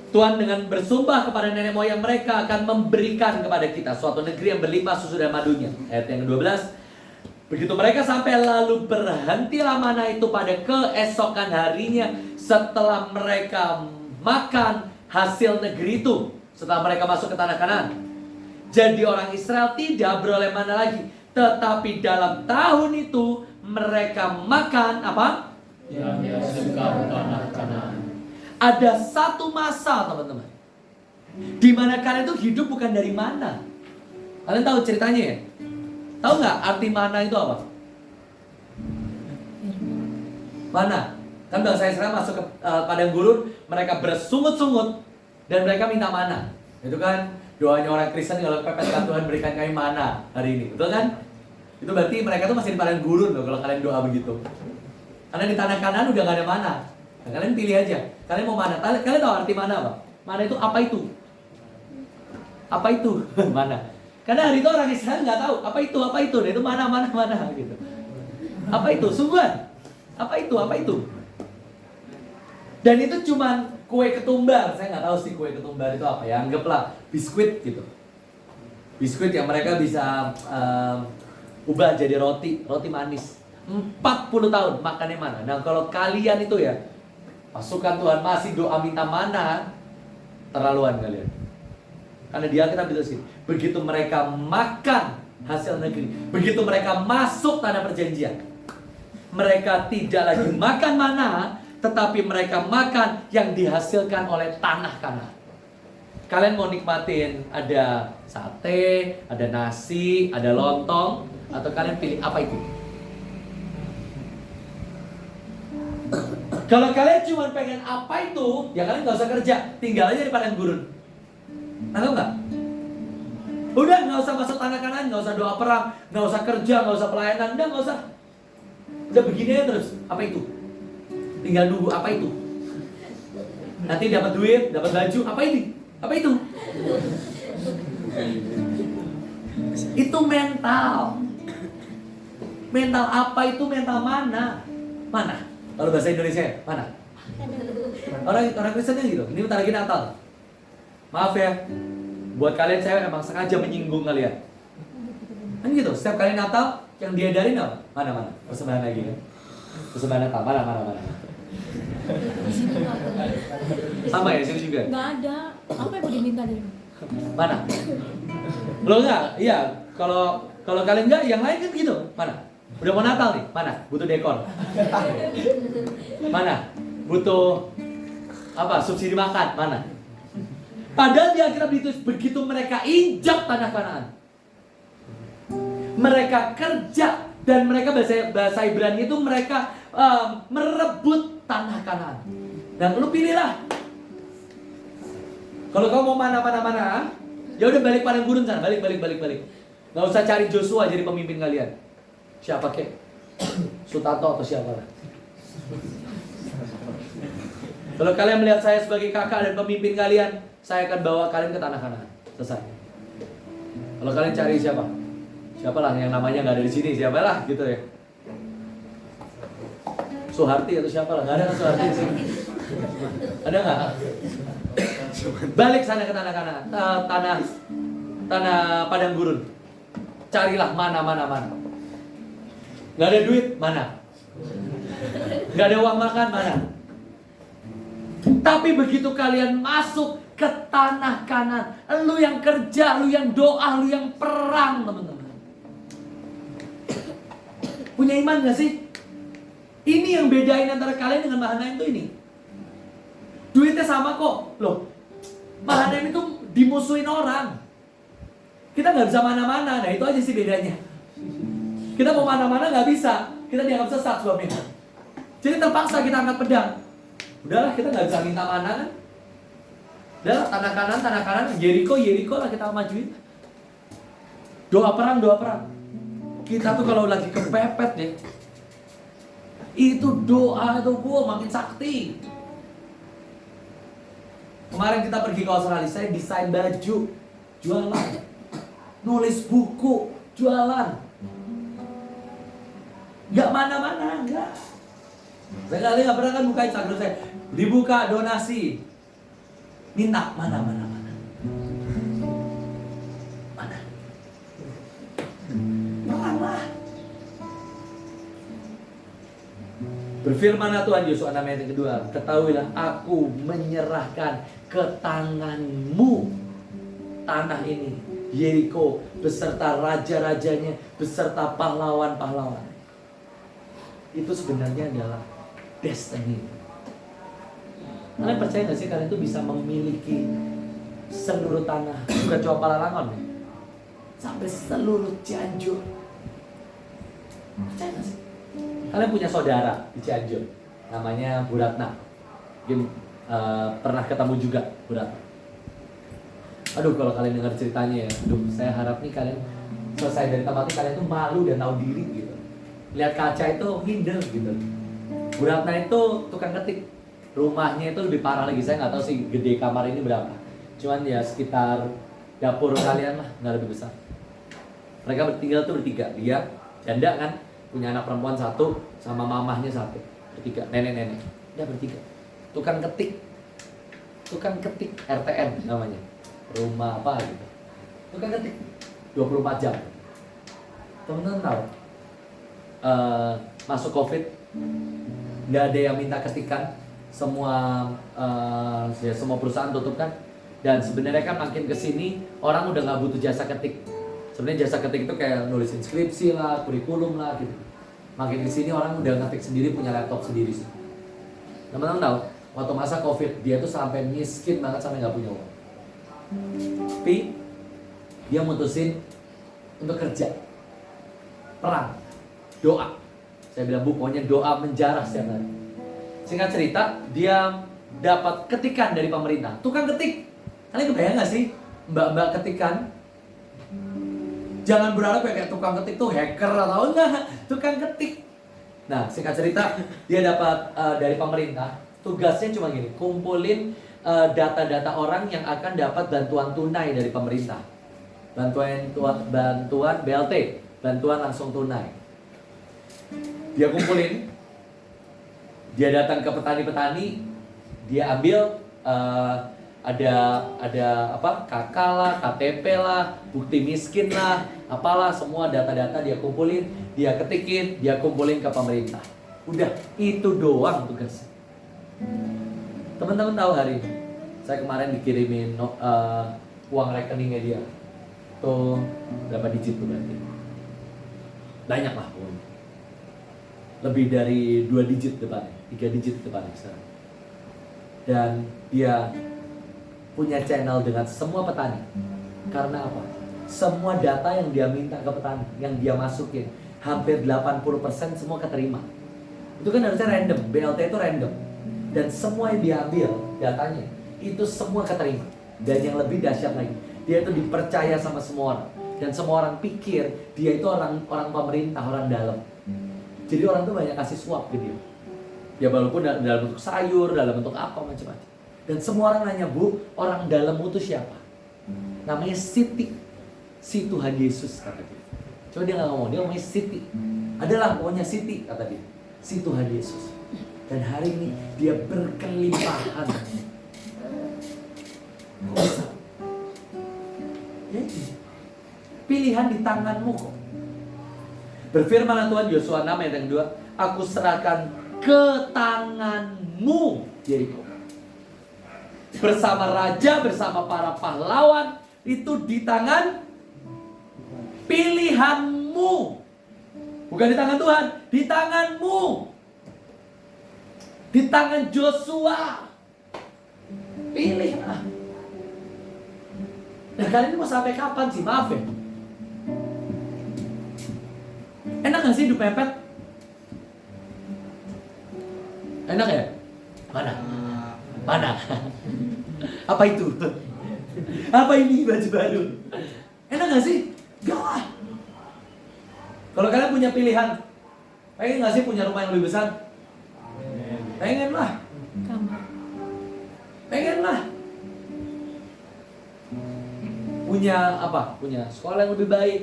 Tuhan dengan bersumpah kepada nenek moyang mereka akan memberikan kepada kita suatu negeri yang berlimpah susu dan madunya. Ayat yang ke-12. Begitu mereka sampai lalu berhentilah mana itu pada keesokan harinya setelah mereka makan hasil negeri itu. Setelah mereka masuk ke tanah Kanaan. Jadi orang Israel tidak beroleh mana lagi. Tetapi dalam tahun itu mereka makan apa? Yang dihasilkan tanah Kanaan. Ada satu masa teman-teman, di mana kalian tuh hidup bukan dari mana. Kalian tahu ceritanya ya? Tahu nggak arti mana itu apa? Mana? Kan bangsa Israel masuk ke padang gurun, mereka bersungut-sungut dan mereka minta mana. Itu kan doanya orang Kristen, kalau pepet Tuhan berikan kami mana hari ini, betul kan? Itu berarti mereka tuh masih di padang gurun loh kalau kalian doa begitu. Karena di tanah Kanaan udah nggak ada mana. Nah, kalian pilih aja. Kalian mau mana? Kalian tahu arti mana apa? Mana itu apa itu? Apa itu? Mana? Karena hari itu orang Israel nggak tahu apa itu, apa itu. Nah, itu mana gitu. Apa itu? Sungguhan. Apa itu? Apa itu? Dan itu cuman kue ketumbar. Saya nggak tahu sih kue ketumbar itu apa ya. Anggaplah biskuit gitu. Biskuit yang mereka bisa ubah jadi roti manis. 40 tahun makannya mana. Nah kalau kalian itu ya, pasukan Tuhan masih doa minta mana, terlaluan kalian. Karena dia kita bilang sih, begitu mereka makan hasil negeri, begitu mereka masuk tanah perjanjian, mereka tidak lagi makan mana, tetapi mereka makan yang dihasilkan oleh tanah Kanaan. Kalian mau nikmatin ada sate, ada nasi, ada lontong, atau kalian pilih apa itu? Kalau kalian cuma pengen apa itu, ya kalian gak usah kerja, tinggal aja di padang gurun. Tahu nggak? Udah nggak usah masuk tanah Kanaan, nggak usah doa perang, nggak usah kerja, nggak usah pelayanan, udah nggak usah. Udah begini aja terus. Apa itu? Tinggal nunggu apa itu? Nanti dapat duit, dapat baju, apa ini? Apa itu? Itu mental. Mental apa itu? Mental mana? Mana? Kalau bahasa Indonesia mana? Orang Kristen gitu. Ini bentar lagi Natal. Maaf ya, buat kalian saya emang sengaja menyinggung kalian. Kan gitu. Setiap kali Natal yang diadarin apa? Mana? Persembahan lagi kan? Persembahan Natal. Mana? Sama ya sini juga. Nggak ada. Apa yang mau diminta dari Mana? Lo enggak? Iya. Kalau kalian enggak, yang lain kan gitu. Mana? Udah mau Natal nih, mana? Butuh dekor. Mana? Butuh apa? Subsidi makan, mana? Padahal di akhirnya begitu mereka injak tanah Kanaan, mereka kerja dan mereka bahasa Ibrani itu mereka merebut tanah Kanaan. Dan lu pilihlah. Kalau kamu mau mana, ya udah balik padang gurun sana, balik. Gak usah cari Joshua jadi pemimpin kalian. Siapa kek? Sutanto atau siapa lah. Kalau kalian melihat saya sebagai kakak dan pemimpin kalian, saya akan bawa kalian ke tanah Kanaan. Selesai. Kalau kalian cari siapa? Siapalah yang namanya nggak ada di sini, siapalah gitu ya. Soeharti atau siapalah, nggak ada kan Soeharti di sini. Ada nggak? Balik sana ke tanah Kanaan, tanah padang gurun. Carilah mana. Nggak ada duit, mana? Nggak ada uang makan, mana? Tapi begitu kalian masuk ke tanah Kanaan. Lu yang kerja, lu yang doa, lu yang perang, teman-teman. Punya iman gak sih? Ini yang bedain antara kalian dengan Mahanaim tuh ini. Duitnya sama kok. Loh, Mahanaim itu dimusuhin orang. Kita gak bisa mana-mana. Nah itu aja sih bedanya. Kita mau mana-mana gak bisa. Kita dianggap sesat sebabnya. Jadi terpaksa kita angkat pedang. Udahlah, kita gak bisa minta mana kan. Udahlah, tanah kanan, Yeriko lah kita majuin. Doa perang. Kita tuh kalau lagi kepepet deh, itu doa itu gua makin sakti. Kemarin kita pergi ke Australia, saya desain baju, jualan. Nulis buku, jualan. Gak mana-mana, enggak. Sekali gak pernah kan buka Instagram saya, dibuka donasi. Minta, mana. Berfirmanlah Tuhan, Yosua 6 ayat yang kedua, ketahuilah aku menyerahkan ke tanganmu tanah ini, Yeriko, beserta raja-rajanya, beserta pahlawan-pahlawan. Itu sebenarnya adalah destiny. Kalian percaya gak sih kalian itu bisa memiliki seluruh tanah, bukan cuma Palalangon ya? Sampai seluruh Cianjur. Percaya gak sih? Kalian punya saudara di Cianjur, namanya Bu Ratna. Mungkin pernah ketemu juga Bu Ratna. Aduh, kalau kalian dengar ceritanya ya, aduh, saya harap nih kalian selesai dari tempat ini kalian tuh malu dan tahu diri gitu. Lihat kaca itu minder gitu. Bu Ratna itu tukang ketik. Rumahnya itu lebih parah lagi, saya nggak tahu sih gede kamar ini berapa. Cuman ya sekitar dapur kalian lah, nggak lebih besar. Mereka bertiga, dia janda kan, punya anak perempuan satu, sama mamahnya satu, bertiga, nenek-nenek, dia bertiga. Tukang ketik RTN namanya, rumah apa gitu. Tukang ketik, 24 jam. Teman-teman tahu, masuk COVID, nggak ada yang minta ketikan. Semua perusahaan tutup kan, dan sebenarnya kan makin kesini orang udah nggak butuh jasa ketik. Sebenarnya jasa ketik itu kayak nulis skripsi lah, kurikulum lah gitu. Makin kesini orang udah ngetik sendiri, punya laptop sendiri sih. Teman-teman tahu, waktu masa COVID dia tuh sampai miskin banget, sampai nggak punya uang. Tapi dia mutusin untuk kerja, perang, doa. Saya bilang pokoknya doa menjarah setiap hari. Singkat cerita, dia dapat ketikan dari pemerintah. Tukang ketik. Kalian kebayang gak sih? Mbak-mbak ketikan. Jangan berharap kayak tukang ketik tuh hacker atau enggak. Tukang ketik. Nah, singkat cerita, dia dapat dari pemerintah. Tugasnya cuma gini, kumpulin data-data orang yang akan dapat bantuan tunai dari pemerintah. Bantuan BLT, bantuan langsung tunai. Dia kumpulin. Dia datang ke petani-petani, dia ambil ada apa, KK lah, KTP lah, bukti miskin lah, apalah, semua data-data dia kumpulin, dia ketikin, dia kumpulin ke pemerintah. Udah, itu doang tugasnya. Teman-teman tahu hari ini, saya kemarin dikirimin uang rekeningnya dia. Tuh berapa digit tuh berarti? Banyak lah pokoknya. Lebih dari 2 digit depannya, 3 digit depannya sekarang. Dan dia punya channel dengan semua petani. Karena apa? Semua data yang dia minta ke petani, yang dia masukin, hampir 80% semua keterima. Itu kan harusnya random, BLT itu random. Dan semua yang dia ambil datanya, itu semua keterima. Dan yang lebih dahsyat lagi, dia itu dipercaya sama semua orang. Dan semua orang pikir dia itu orang pemerintah, orang dalam. Jadi orang tuh banyak kasih suap ke dia. Ya walaupun dalam bentuk sayur, dalam bentuk apa macam-macam. Dan semua orang nanya, Bu, orang dalammu itu siapa? Namanya Siti. Si Tuhan Yesus, kata dia. Coba dia nggak ngomong, dia ngomongnya Siti. Adalah pokoknya Siti, kata dia. Si Tuhan Yesus. Dan hari ini dia berkelimpahan. Kok bisa? Jadi, pilihan di tanganmu kok. Berfirmanlah Tuhan, Yosua 6 ayat yang kedua, aku serahkan ke tanganmu, Yeriko. bersama raja, bersama para pahlawan, itu di tangan pilihanmu. Bukan di tangan Tuhan, di tanganmu. Di tangan Joshua. Pilihlah. Nah, kalian ini mau sampai kapan sih? Maaf ya. Enak gak sih hidup mepet? Enak ya? Mana? Mana? Apa itu? Apa ini baju baru? Enak gak sih? Gak lah. Kalau kalian punya pilihan, pengen gak sih punya rumah yang lebih besar? Pengen lah. Kamar. Pengen lah. Punya apa? Punya sekolah yang lebih baik.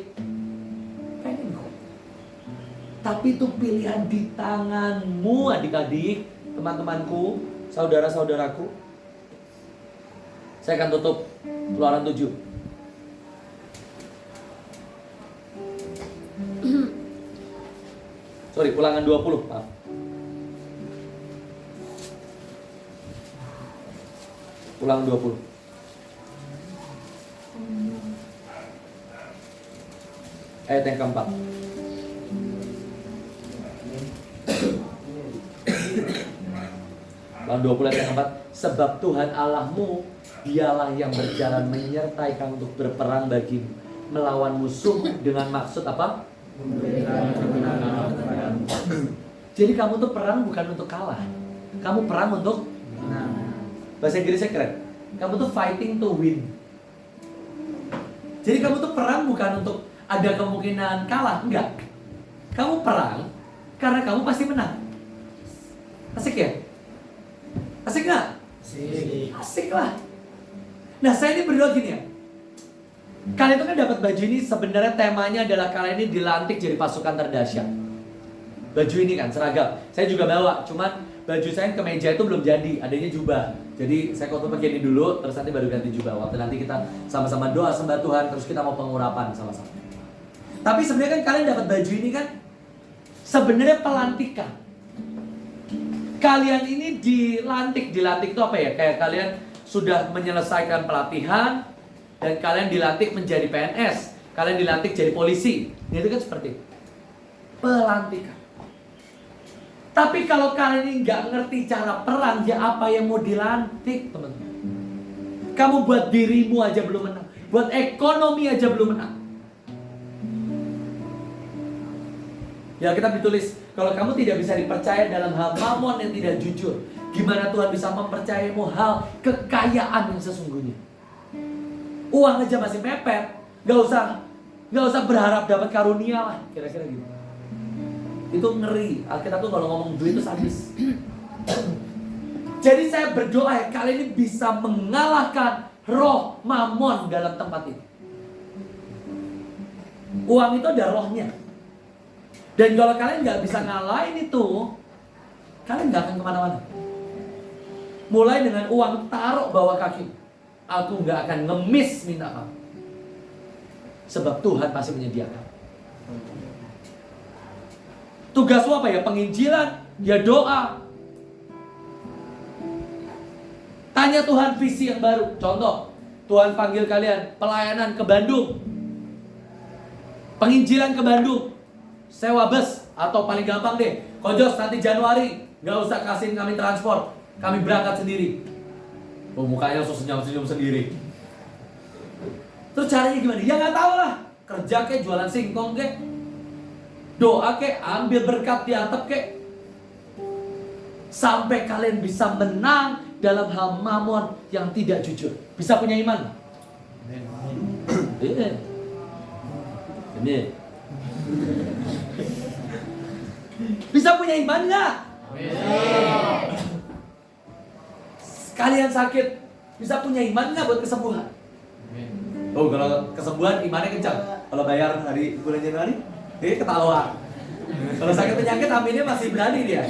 Pengen kok. Tapi itu pilihan di tanganmu, adik-adik, teman-temanku, saudara-saudaraku. Saya akan tutup Keluaran 7. Sorry, Ulangan 20, maaf. Ulangan 20. Ayat yang keempat. Ulangan 20 ayat yang keempat. Sebab Tuhan Allahmu, dialah yang berjalan menyertai kamu untuk berperang bagimu, melawan musuh dengan maksud apa? Jadi kamu tuh perang bukan untuk kalah. Kamu perang untuk bahasa Inggrisnya keren. Kamu tuh fighting to win. Jadi kamu tuh perang bukan untuk ada kemungkinan kalah, enggak. Kamu perang karena kamu pasti menang. Asik ya? Asik nggak? Asik lah. Nah, saya ini berdoa gini ya. Kalian itu kan dapat baju ini, sebenarnya temanya adalah kalian ini dilantik jadi pasukan terdahsyat. Baju ini kan seragam. Saya juga bawa, cuman baju saya kemeja itu belum jadi, adanya jubah. Jadi saya kotor pakai ini dulu, terus nanti baru ganti jubah. Waktu nanti kita sama-sama doa sembah Tuhan, terus kita mau pengurapan sama-sama. Tapi sebenarnya kan kalian dapat baju ini kan sebenarnya pelantikan. Kalian ini dilantik itu apa ya? Kayak kalian sudah menyelesaikan pelatihan dan kalian dilantik menjadi PNS, kalian dilantik jadi polisi. Itu kan seperti itu. Pelantikan. Tapi kalau kalian ini nggak ngerti cara perang, ya apa yang mau dilantik, teman-teman? Kamu buat dirimu aja belum menang, buat ekonomi aja belum menang. Ya kita ditulis, kalau kamu tidak bisa dipercaya dalam hal mamon yang tidak jujur, gimana Tuhan bisa mempercayamu hal kekayaan yang sesungguhnya? Uang aja masih mepet, nggak usah berharap dapat karunia lah, kira-kira gitu. Itu ngeri. Alkitab tuh kalau ngomong duit itu sadis. Jadi saya berdoa ya, kalian ini bisa mengalahkan roh mamon dalam tempat ini. Uang itu ada rohnya. Dan kalau kalian nggak bisa ngalahin itu, kalian nggak akan kemana-mana. Mulai dengan uang taruh bawah kaki. Aku nggak akan ngemis minta kamu. Sebab Tuhan pasti menyediakan. Tugasmu apa ya? Penginjilan, ya doa. Tanya Tuhan visi yang baru. Contoh, Tuhan panggil kalian pelayanan ke Bandung. Penginjilan ke Bandung. Sewa bus, atau paling gampang deh, Kojos nanti Januari, nggak usah kasihin kami transport, kami berangkat sendiri. Oh, mukanya senyum-senyum sendiri. Terus caranya gimana? Ya nggak tahu lah. Kerja kek, jualan singkong kek, doa kek, ambil berkat di atap kek, sampai kalian bisa menang dalam hal mamon yang tidak jujur. Bisa punya iman? Ini. Bisa punya iman nggak? Kalian sakit, bisa punya iman nggak buat kesembuhan? Oh, kalau kesembuhan imannya kencang. Kalau bayar hari bulan Januari, dia ketawa. Kalau sakit penyakit, aminnya masih berani dia.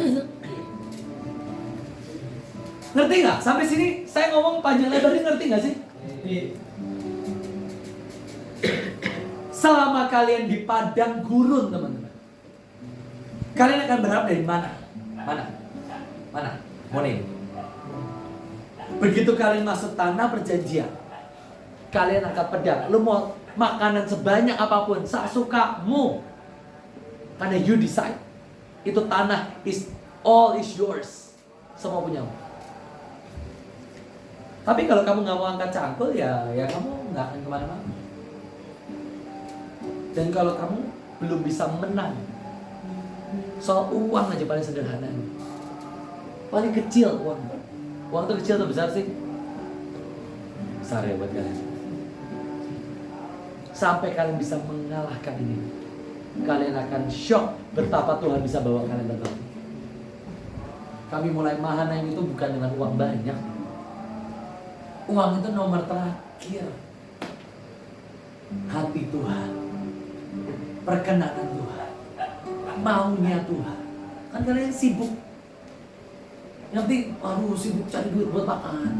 Ngerti nggak? Sampai sini saya ngomong panjang lebar ini, ngerti nggak sih? Selama kalian di padang gurun, teman-teman, kalian akan berharap dari mana? Mana? Money. Begitu kalian masuk tanah perjanjian, kalian angkat pedang. Lu mau makanan sebanyak apapun, sesukamu. Karena you decide. Itu tanah all is yours. Semua punyamu. Tapi kalau kamu nggak mau angkat cangkul, ya kamu nggak akan kemana-mana. Dan kalau kamu belum bisa menang, soal uang aja paling sederhana, paling kecil uang. Uang itu kecil atau besar sih? Besar ya buat kalian. Sampai kalian bisa mengalahkan ini, kalian akan shock betapa Tuhan bisa bawa kalian terbang. Kami mulai Mahanaim itu bukan dengan uang banyak. Uang itu nomor terakhir. Hati Tuhan, perkenanan Tuhan, maunya Tuhan. Kan kalian sibuk, nanti sibuk cari duit buat makan,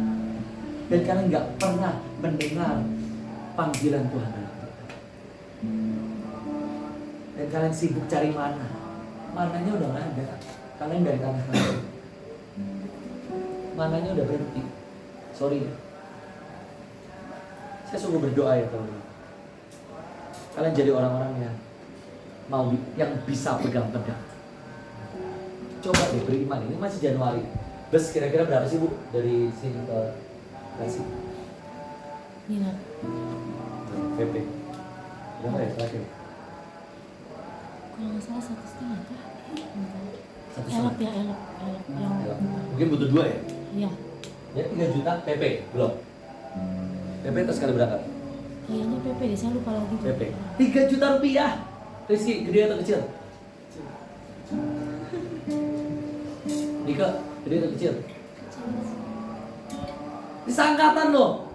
dan kalian nggak pernah mendengar panggilan Tuhan. Dan kalian sibuk cari mana, mananya udah nggak ada. Kalian dari tanah kalian, mananya udah berhenti. Sorry, saya sungguh berdoa ya teman-teman. Kalian jadi orang-orang yang bisa pegang pedang. Coba deh beriman, ini masih Januari. Bes kira-kira berapa sih Bu dari sini ke Bekasi? Iya. PP. Berapa ya terakhir? Kalau nggak salah 1,5 kah? Satu Elok setengah. ya, elok. Yang Mungkin butuh 2 ya? iya. Ya 3 juta PP belum. PP terus sekali berangkat. Kayaknya PP deh, saya lupa lagi. PP 3 juta rupiah. Rizky gede atau kecil? Nika gede atau kecil? Disangkatan loh.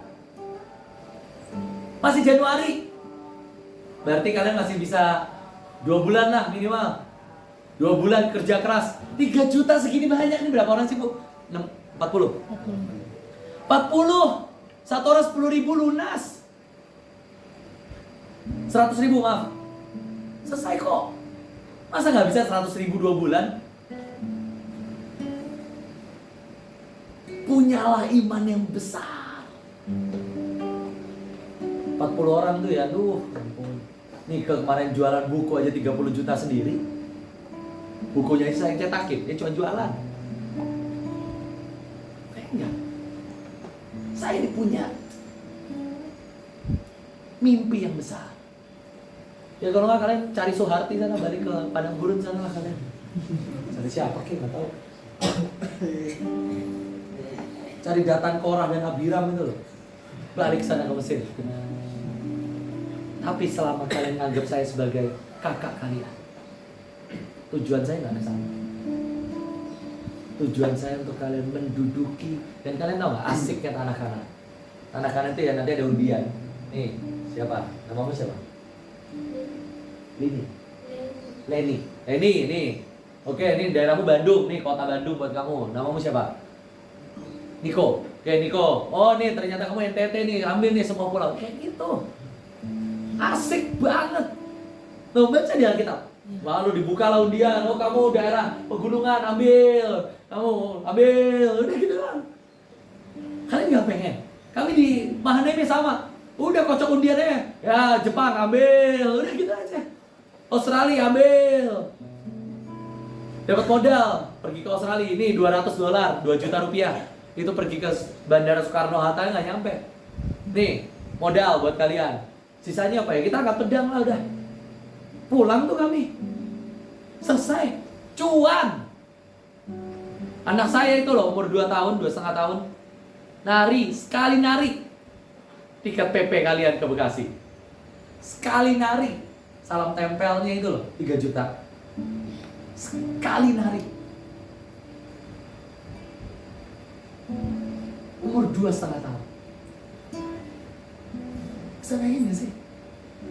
Masih Januari. Berarti kalian masih bisa 2 bulan lah minimal. 2 bulan kerja keras. 3 juta segini banyak nih, berapa orang sih Bu? 40. 40. Satu orang 10.000 lunas. 100.000 maaf. Selesai kok. Masa nggak bisa 100.000 2 bulan? Punyalah iman yang besar. 40 orang tuh ya, ampun. Nih kemarin jualan buku aja 30 juta sendiri. Bukunya saya yang cetakin, dia cuma jualan. Enggak. Saya ini punya mimpi yang besar. Ya kalau nggak kalian cari Soeharti sana, balik ke Padang Gurun sana lah kalian. Cari siapa kek nggak tahu. Cari Datan Korah dan Abiram itu loh. Balik sana ke Mesir. Tapi selama kalian nganggap saya sebagai kakak kalian, tujuan saya nggak ada sama. Tujuan saya untuk kalian menduduki. Dan kalian tahu nggak asiknya tanah kanan? Tanah kanan itu ya nanti ada undian. Nih siapa? Namamu siapa? Leni, nih. Oke, ini daerahmu Bandung, nih kota Bandung buat kamu. Namamu siapa? Niko. Oke, Niko. Oh, nih ternyata kamu NTT nih, ambil nih semua pulau. Kayak gitu. Asik banget. Tuh, baca di Alkitab. Lalu dibuka lah undian. Oh, kamu daerah pegunungan, ambil. Kamu ambil. Udah gitu kan. Kalian nggak pengen? Kami di Mahanaim sama. Udah kocok undiannya. Ya, Jepang ambil. Udah gitu aja. Australia ambil. Dapat modal, pergi ke Australia. Ini $200, 2 juta rupiah. Itu pergi ke Bandara Soekarno-Hatta nggak nyampe. Nih, modal buat kalian. Sisanya apa ya? Kita angkat pedang lah udah. Pulang tuh kami. Selesai. Cuan. Anak saya itu loh umur 2 tahun, 2,5 tahun. Nari, sekali nari. Tiket PP kalian ke Bekasi. Sekali nari. Salam tempelnya itu loh, 3 juta. Sekali nari. Umur 2,5 tahun. Bisa bayangin gak sih?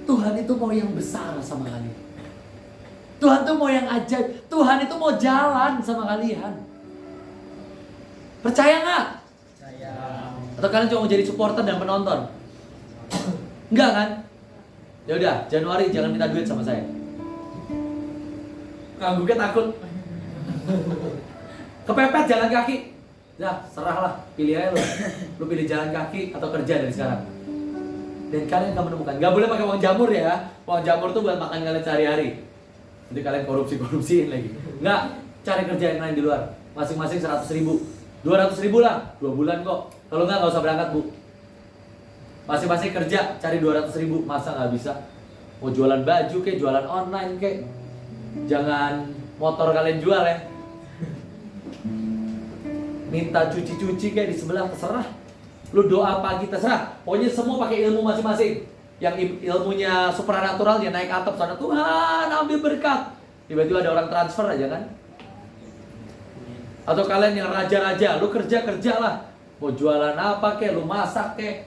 Tuhan itu mau yang besar sama kalian. Tuhan itu mau yang ajaib. Tuhan itu mau jalan sama kalian. Percaya nggak? Percaya. Atau kalian cuma mau jadi supporter dan penonton? Enggak kan? Ya udah, Januari jangan minta duit sama saya. Ngangguknya takut. Kepepet jalan kaki. Ya, serahlah, pilih aja lu. Lu pilih jalan kaki atau kerja dari sekarang. Dan kalian akan menemukan. Gak boleh pakai uang jamur ya. Uang jamur tuh buat makan kalian sehari-hari. Nanti kalian korupsiin lagi. Enggak, cari kerja yang lain di luar. Masing-masing 100.000, 200.000 lah, 2 bulan kok. Kalau nggak usah berangkat bu. Masing-masing kerja, cari 200.000. Masa nggak bisa? Mau jualan baju kek, jualan online kek. Jangan motor kalian jual ya. Minta cuci-cuci kayak di sebelah, terserah. Lu doa pagi terserah. Pokoknya semua pakai ilmu masing-masing. Yang ilmunya supranatural dia naik atap sana, Tuhan ambil berkat. Tiba-tiba ada orang transfer aja kan. Atau kalian yang raja-raja, lu kerja lah. Mau jualan apa kek, lu masak kek.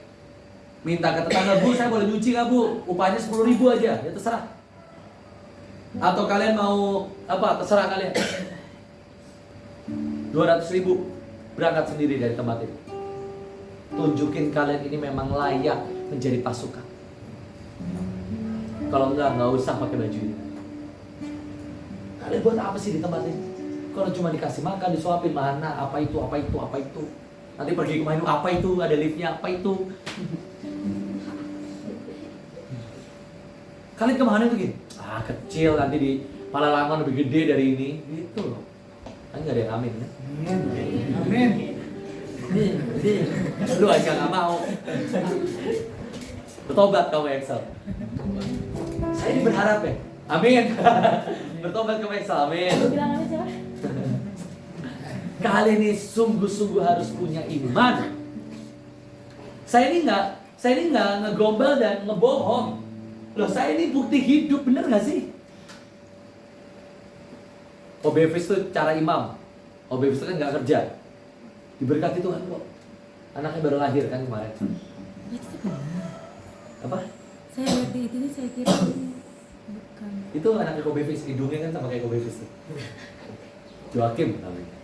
Minta ke tetangga, bu saya boleh nyuci gak bu? Upahnya 10.000 aja, ya terserah. Atau kalian mau apa, terserah kalian. 200.000 berangkat sendiri dari tempat ini. Tunjukin kalian ini memang layak menjadi pasukan. Kalau enggak usah pakai baju ini. Kalian buat apa sih di tempat ini? Kalau cuma dikasih makan, disuapin, mana, apa itu. Nanti pergi kemana, apa itu, ada liftnya, apa itu. Kalian kemana itu gini? Kecil, nanti di Palalangan lebih gede dari ini. Gitu loh. Kan gak ada yang amin kan? Amin. Lu aja gak mau. Bertobat kamu Excel. Saya ini berharap ya. Amin. Bertobat kamu Excel. Amin. Lu bilang aja siapa? Kalian ini sungguh-sungguh harus punya iman. Saya ini nggak ngegombal dan ngebohong. Loh, saya ini bukti hidup, bener gak sih? OBFIS itu cara imam. OBFIS itu kan nggak kerja. Diberkati Tuhan kok. Anaknya baru lahir kan kemarin. Itu benar. Apa? Saya lihat di itu saya kira bukan. Itu anaknya OBFIS, hidungnya kan sama kayak OBFIS tuh. Joakim namanya.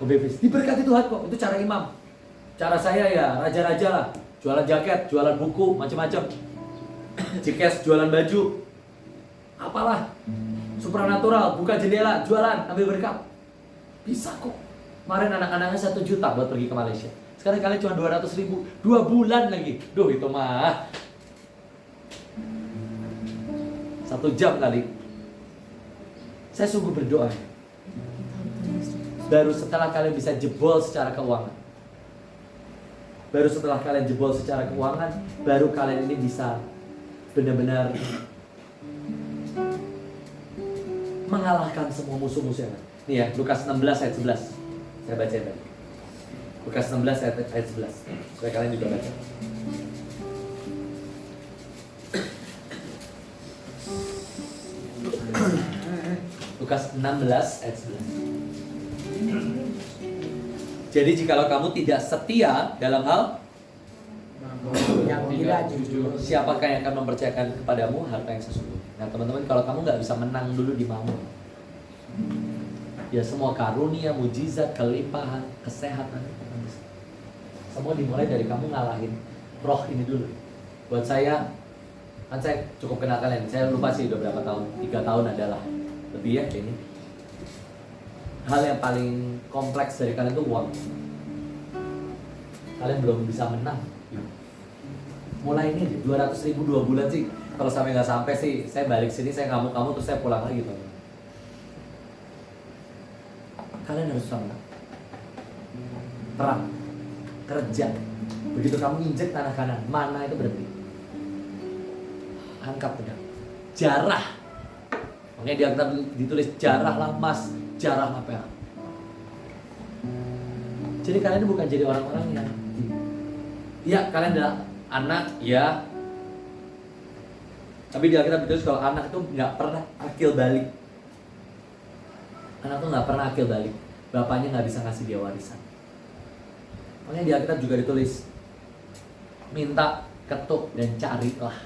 OBFIS. Diberkati Tuhan kok. Itu cara imam. Cara saya ya raja-raja lah. Jualan jaket, jualan buku, macam-macam. Cikes, jualan baju. Apalah. Supranatural, buka jendela, jualan, ambil berkat. Bisa kok. Kemarin anak-anaknya 1 juta buat pergi ke Malaysia. Sekarang kalian cuma 200.000, 2 bulan lagi. Duh, itu mah 1 jam kali. Saya sungguh berdoa. Baru setelah kalian bisa jebol secara keuangan. Baru setelah kalian jebol secara keuangan, baru kalian ini bisa benar-benar mengalahkan semua musuh-musuhnya. Nih ya, Lukas 16 ayat 11. Saya baca tadi. Lukas 16 ayat 11. Supaya kalian juga baca. Lukas 16 ayat 11. Jadi jikalau kamu tidak setia dalam hal yang tidak jujur, siapakah yang akan mempercayakan kepadamu harta yang sesungguhnya? Nah teman-teman, kalau kamu nggak bisa menang dulu di Mamon, ya semua karunia, mujizat, kelimpahan, kesehatan, semua dimulai dari kamu ngalahin roh ini dulu. Buat saya, kan saya cukup kenal kalian, saya lupa sih udah berapa tahun, 3 tahun adalah lebih ya kayaknya. Hal yang paling kompleks dari kalian itu uang. Kalian belum bisa menang. Mulai ini aja, 200.000 2 bulan sih. Kalau sampai nggak sampai sih, saya balik sini, saya ngamuk kamu terus saya pulang lagi tuh. Kalian harus bisa menang. Perang, kerja. Begitu kamu injek tanah kanan, mana itu berhenti. Angkat pedang. Jarah. Makanya di Alkitab ditulis jarahlah emas, jarahlah perak. Jadi kalian ini bukan jadi orang-orang yang, ya kalian adalah anak, ya. Tapi di Alkitab ditulis kalau anak itu nggak pernah akil balik. Anak tuh nggak pernah akil balik. Bapaknya nggak bisa ngasih dia warisan. Makanya di Alkitab juga ditulis, minta, ketuk, dan carilah.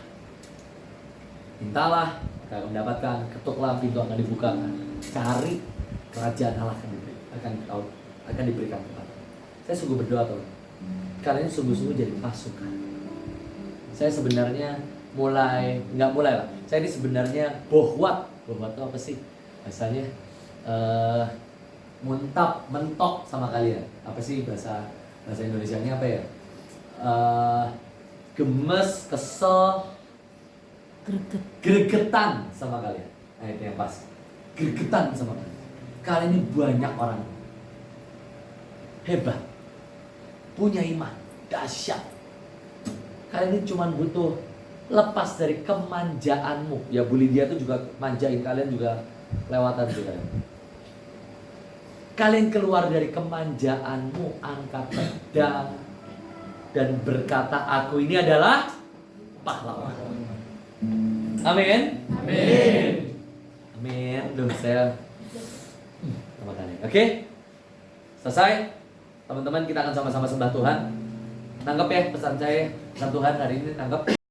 Mintalah, akan mendapatkan, ketuklah, pintu akan dibukakan. Cari, kerajaan Allah akan diberikan kepada. Saya sungguh berdoa tuh. Kalian sungguh-sungguh jadi pasukan. Saya sebenarnya nggak mulai lah. Saya ini sebenarnya bohwat. Bohwat itu apa sih? Misalnya muntap, mentok sama kalian. Apa sih bahasa Indonesianya apa ya? Gemes, kesel, Greget. gregetan sama kalian. Nah itu yang pas. Gregetan sama kalian. Kalian ini banyak orang hebat, punya iman, dahsyat. Kalian ini cuma butuh lepas dari kemanjaanmu. Ya Bu Lydia tuh juga manjain kalian juga kelewatan sih kalian. Kalian keluar dari kemanjaanmu, angkat pedang dan berkata, aku ini adalah pahlawan. Amin. Amin. Amin. Duh, saya sama kalian. Oke? Selesai? Teman-teman, kita akan sama-sama sembah Tuhan. Nanggap ya pesan saya, pesan Tuhan hari ini, nanggap.